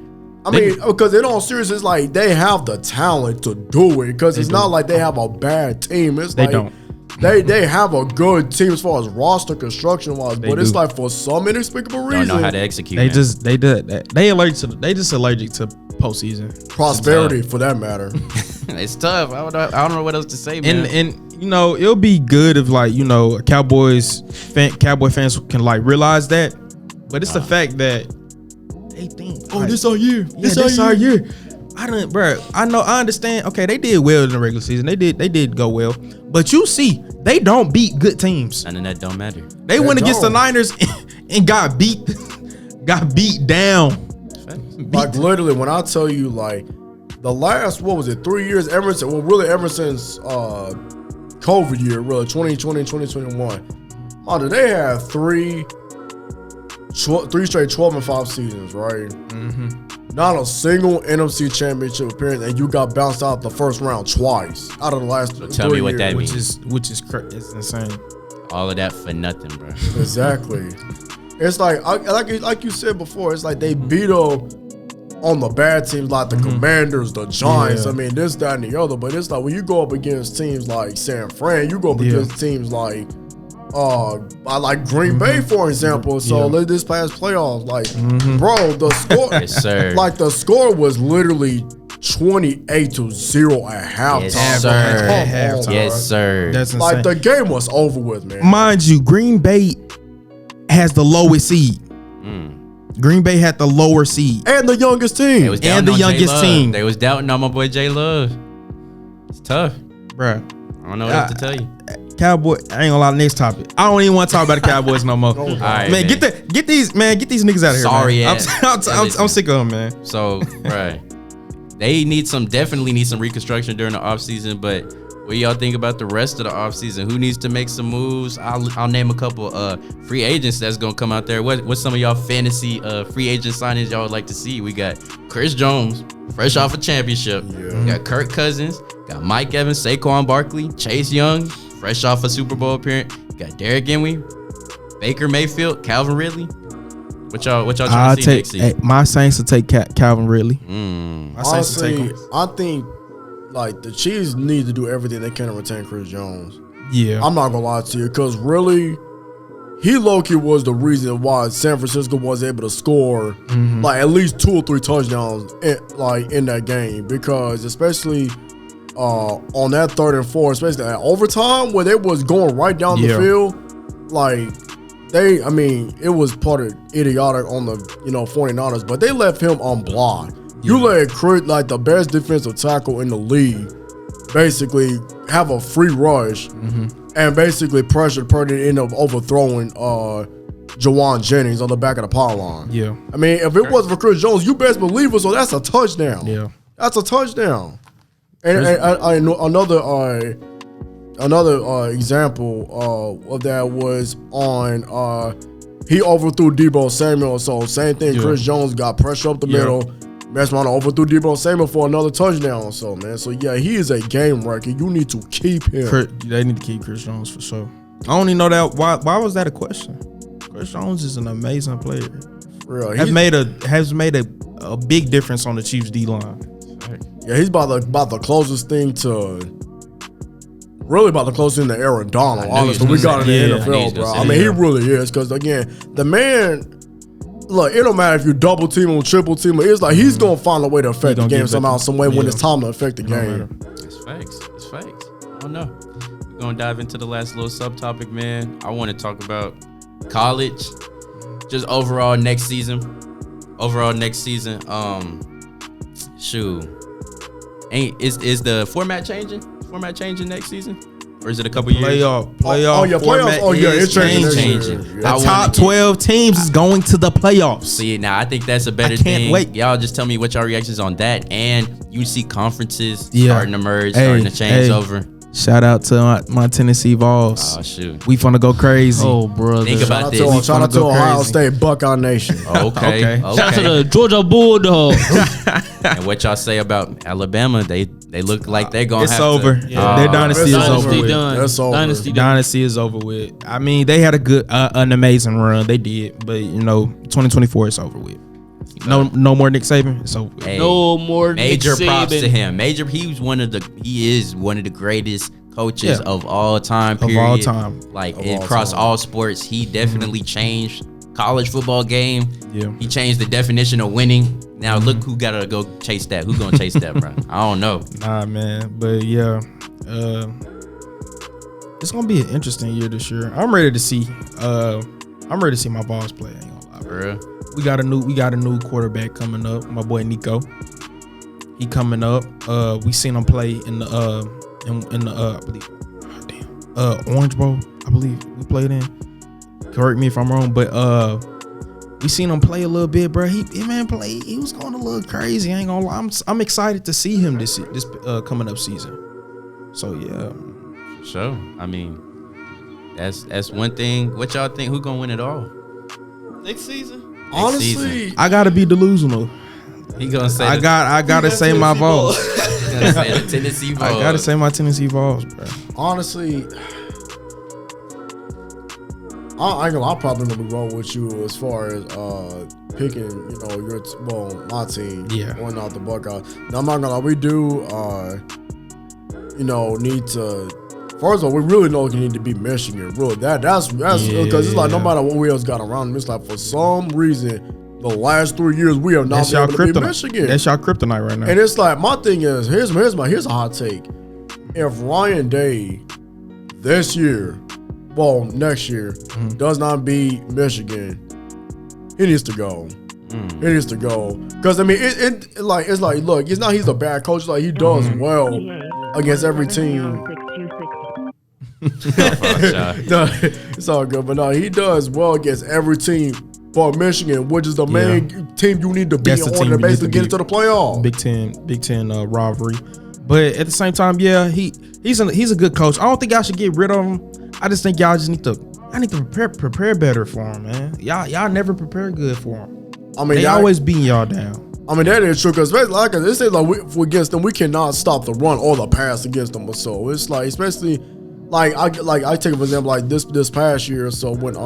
Speaker 4: I mean, because in all seriousness, it's like they have the talent to do it. Because it's not like they have a bad team. It's
Speaker 3: they
Speaker 4: like
Speaker 3: don't.
Speaker 4: They have a good team as far as roster construction wise, but it's like for some inexplicable reason,
Speaker 1: Don't know how to execute.
Speaker 3: They just allergic to postseason
Speaker 4: prosperity for that matter.
Speaker 1: It's tough. I don't know what else to say, man.
Speaker 3: And it'll be good if Cowboy fans can like realize that, but it's the fact that they think,
Speaker 4: This our year.
Speaker 3: This our year. I understand. Okay, they did well in the regular season. They did go well, but you see, they don't beat good teams.
Speaker 1: None of that don't matter.
Speaker 3: They went against the Niners and got beat down.
Speaker 4: Like literally, when I tell you, like the last 3 years ever since COVID year, really 2020, 2021. They had three straight 12-5 seasons, right? Mm-hmm. Not a single NFC Championship appearance, and you got bounced out the first round twice out of the last. So
Speaker 1: tell me what
Speaker 4: years.
Speaker 1: that means.
Speaker 3: It's insane.
Speaker 1: All of that for nothing, bro.
Speaker 4: Exactly. It's like you said before. It's like they beat up on the bad teams like the Commanders, the Giants.
Speaker 3: Yeah.
Speaker 4: I mean, this, that, and the other. But it's like when you go up against teams like San Fran, you go up against teams like Green Bay, for example. So this past playoffs, bro, the score,
Speaker 1: yes, sir.
Speaker 4: like the score was literally 28-0 at halftime.
Speaker 1: Yes, sir. Yes, sir.
Speaker 3: That's insane.
Speaker 4: Like the game was over with, man.
Speaker 3: Mind you, Green Bay has the lowest seed. Green Bay had the lower seed
Speaker 4: And the youngest team.
Speaker 3: and the youngest team.
Speaker 1: They was doubting on my boy J Love. It's tough.
Speaker 3: Bruh.
Speaker 1: I don't know what else to tell you.
Speaker 3: Cowboy, I ain't gonna lie. Next topic. I don't even want to talk about the Cowboys no more.
Speaker 4: All
Speaker 1: right,
Speaker 3: man,
Speaker 1: man.
Speaker 3: get these niggas out of here.
Speaker 1: Sorry,
Speaker 3: man.
Speaker 1: yeah.
Speaker 3: I'm sick of them, man.
Speaker 1: So, right. They definitely need some reconstruction during the offseason, but what y'all think about the rest of the offseason? Who needs to make some moves? I'll name a couple free agents that's gonna come out there. What's some of y'all fantasy free agent signings y'all would like to see? We got Chris Jones, fresh off a championship.
Speaker 4: Yeah.
Speaker 1: We got Kirk Cousins, got Mike Evans, Saquon Barkley, Chase Young, fresh off a Super Bowl appearance. Got Derrick Henry, Baker Mayfield, Calvin Ridley. What y'all trying to see next season?
Speaker 3: My Saints will take Calvin Ridley.
Speaker 4: Honestly, I think like the Chiefs need to do everything they can to retain Chris Jones.
Speaker 3: Yeah,
Speaker 4: I'm not gonna lie to you, because really, he low-key was the reason why San Francisco was able to score like at least 2 or 3 touchdowns in that game, because especially on that 3rd and 4, especially at overtime where they was going right down the field, like it was part of idiotic on the 49ers, but they left him unblocked. You let Chris, like the best defensive tackle in the league, basically have a free rush and basically pressure Purdy end up overthrowing Jawan Jennings on the back of the pylon. Yeah. I mean, if it wasn't for Chris Jones, you best believe it, so that's a touchdown. Yeah. That's a touchdown. And another example of that was on he overthrew Deebo Samuel, so same thing. Chris Jones got pressure up the middle. Messman overthrew Deebo Samuel for another touchdown. So, man. So, yeah, he is a game wrecker. You need to keep him.
Speaker 3: They need to keep Chris Jones for sure. I only know that. Why was that a question? Chris Jones is an amazing player.
Speaker 4: Real.
Speaker 3: Has made a big difference on the Chiefs D line.
Speaker 4: Yeah, he's about the closest thing to Aaron Donald. Honestly, we got in the NFL, bro. I mean, he really is, because again, the man. Look, it don't matter if you double team or triple team. It's like he's gonna find a way to affect the game somehow, some way when it's time to affect the game.
Speaker 1: It's facts. I don't know. We're gonna dive into the last little subtopic, man. I want to talk about college, just overall next season. Is the format changing? Next season? Or is it a couple years?
Speaker 3: Playoff.
Speaker 4: Playoffs. Oh, yeah, it's changing.
Speaker 3: The top 12 teams is going to the playoffs.
Speaker 1: See, now I think that's a better thing. Can't wait. Y'all just tell me what y'all reactions on that. And you see conferences starting to merge, starting to change over.
Speaker 3: Shout out to my Tennessee Vols.
Speaker 1: Oh, shoot.
Speaker 3: We finna go crazy.
Speaker 2: Oh, brother.
Speaker 1: Think about this.
Speaker 4: Shout out to Ohio State Buckeye Nation.
Speaker 1: Okay.
Speaker 2: Shout out to the Georgia Bulldogs.
Speaker 1: And what y'all say about Alabama? They look like they're going to have
Speaker 3: over.
Speaker 1: to.
Speaker 3: Their dynasty is over with.
Speaker 4: It's over.
Speaker 3: Dynasty is over with. I mean, they had a good, an amazing run. They did. But, 2024 is over with. No more Nick Saban. It's over with.
Speaker 1: Hey,
Speaker 2: no more
Speaker 1: major
Speaker 2: Nick Saban.
Speaker 1: Props to him. He is one of the greatest coaches of all time. Period.
Speaker 3: Of all time.
Speaker 1: Like across all sports, he definitely changed college football game. Yeah. He changed the definition of winning. Now look who gotta go chase that. Who's gonna chase that, bro? I don't know.
Speaker 3: Nah, man. But yeah, it's gonna be an interesting year this year. I'm ready to see. I'm ready to see my Vols play. I ain't gonna lie, bro. We got a new quarterback coming up. My boy Nico. He coming up. We seen him play in the I believe Orange Bowl. I believe we played in. Correct me if I'm wrong, but we seen him play a little bit, bro. He was going a little crazy. I ain't gonna lie. I'm excited to see him this coming up season. So yeah.
Speaker 1: So I mean, that's one thing. What y'all think? Who gonna win it all
Speaker 2: next season?
Speaker 4: Honestly,
Speaker 3: I gotta be delusional.
Speaker 1: He gonna say
Speaker 3: I gotta say my Vols.
Speaker 1: Gonna say the Tennessee Vols.
Speaker 3: I gotta say my Tennessee Vols, bro.
Speaker 4: Honestly, I'll probably gonna go with you as far as picking, my team. Yeah. Going out the Buckeyes. Now I'm not gonna lie, we do need to. First of all, we really know we need to beat Michigan. Really, that's because it's like no matter what we else got around them, it's like for some reason the last 3 years we have not been able to beat Michigan.
Speaker 3: That's y'all kryptonite right now.
Speaker 4: And it's like my thing is here's a hot take. If Ryan Day next year, does not beat Michigan, he needs to go. He needs to go because I mean it's like look, it's not he's a bad coach. It's like he does well against every team. It's all good, but no, he does well against every team for Michigan, which is the main team you need to beat in order to basically get into the playoffs.
Speaker 3: Big Ten rivalry, but at the same time, yeah, he's a good coach. I don't think y'all should get rid of him. I just think y'all just need to prepare better for him, man. Y'all never prepare good for him. I mean, they always beating y'all down.
Speaker 4: I mean, that is true because like they say, like we against them, we cannot stop the run or the pass against them. So it's like, especially like I take for example like this past year. So when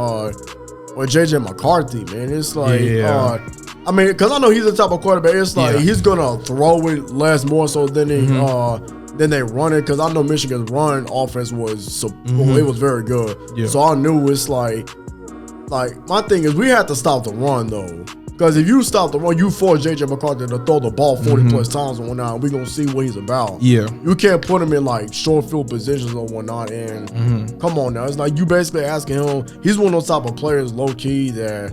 Speaker 4: with JJ McCarthy, man. It's like, I mean, because I know he's the type of quarterback. It's like he's gonna throw it less more so than they run it. Because I know Michigan's run offense was it was very good. Yeah. So I knew it's like my thing is we have to stop the run though. Because if you stop the run, you force JJ McCarthy to throw the ball 40 plus times and whatnot. We're gonna see what he's about. Yeah, you can't put him in like short field positions or whatnot. And come on now, it's like you basically asking him. He's one of those type of players, low key, that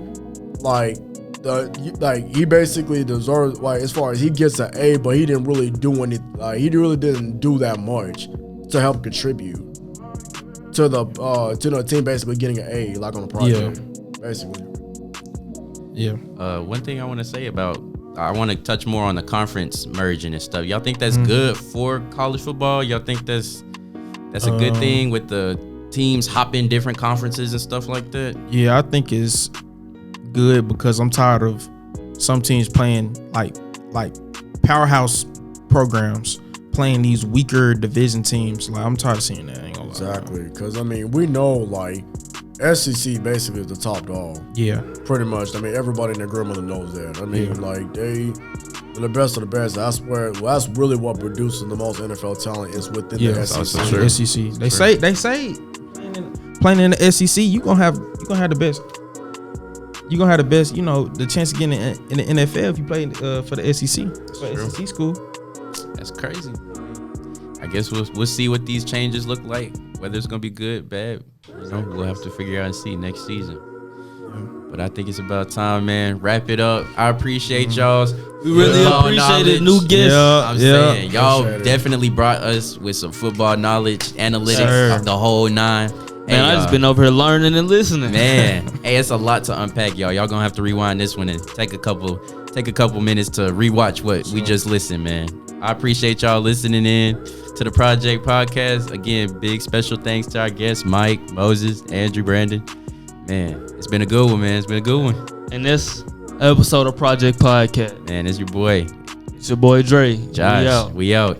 Speaker 4: he basically deserves, like, as far as he gets an A, but he didn't really do anything. Like, he really didn't do that much to help contribute to the team basically getting an A, like on the project, basically.
Speaker 3: Yeah.
Speaker 1: One thing I want to say I want to touch more on the conference merging and stuff. Y'all think that's good for college football? Y'all think that's a good thing with the teams hopping different conferences and stuff like that?
Speaker 3: Yeah, I think it's good because I'm tired of some teams playing like powerhouse programs playing these weaker division teams. Like, I'm tired of seeing that.
Speaker 4: Exactly, because I mean we know like SEC basically is the top dog. Yeah, pretty much. I mean everybody in their grandmother knows that. I mean like they're the best of the best. That's really what produces the most NFL talent is within the SEC.
Speaker 3: The SEC. They say playing in the SEC you gonna have the best. You're going to have the best, the chance of getting in the NFL if you play for the SEC. For SEC school.
Speaker 1: That's crazy. I guess we'll see what these changes look like. Whether it's going to be good, bad. We'll have to figure out and see next season. But I think it's about time, man. Wrap it up. I appreciate y'all.
Speaker 2: We really appreciate it. New guests.
Speaker 1: I'm saying, y'all definitely brought us with some football knowledge, analytics, the whole nine.
Speaker 2: Man, I just been over here learning and listening.
Speaker 1: Man, hey, it's a lot to unpack, y'all. Y'all gonna have to rewind this one and take a couple minutes to rewatch what we just listened, man. I appreciate y'all listening in to the Project Podcast. Again, big special thanks to our guests, Mike, Moses, Andrew, Brandon. Man, it's been a good one, man. It's been a good one.
Speaker 2: And this episode of Project Podcast.
Speaker 1: Man, it's your boy.
Speaker 2: It's your boy Dre.
Speaker 1: Josh, we out.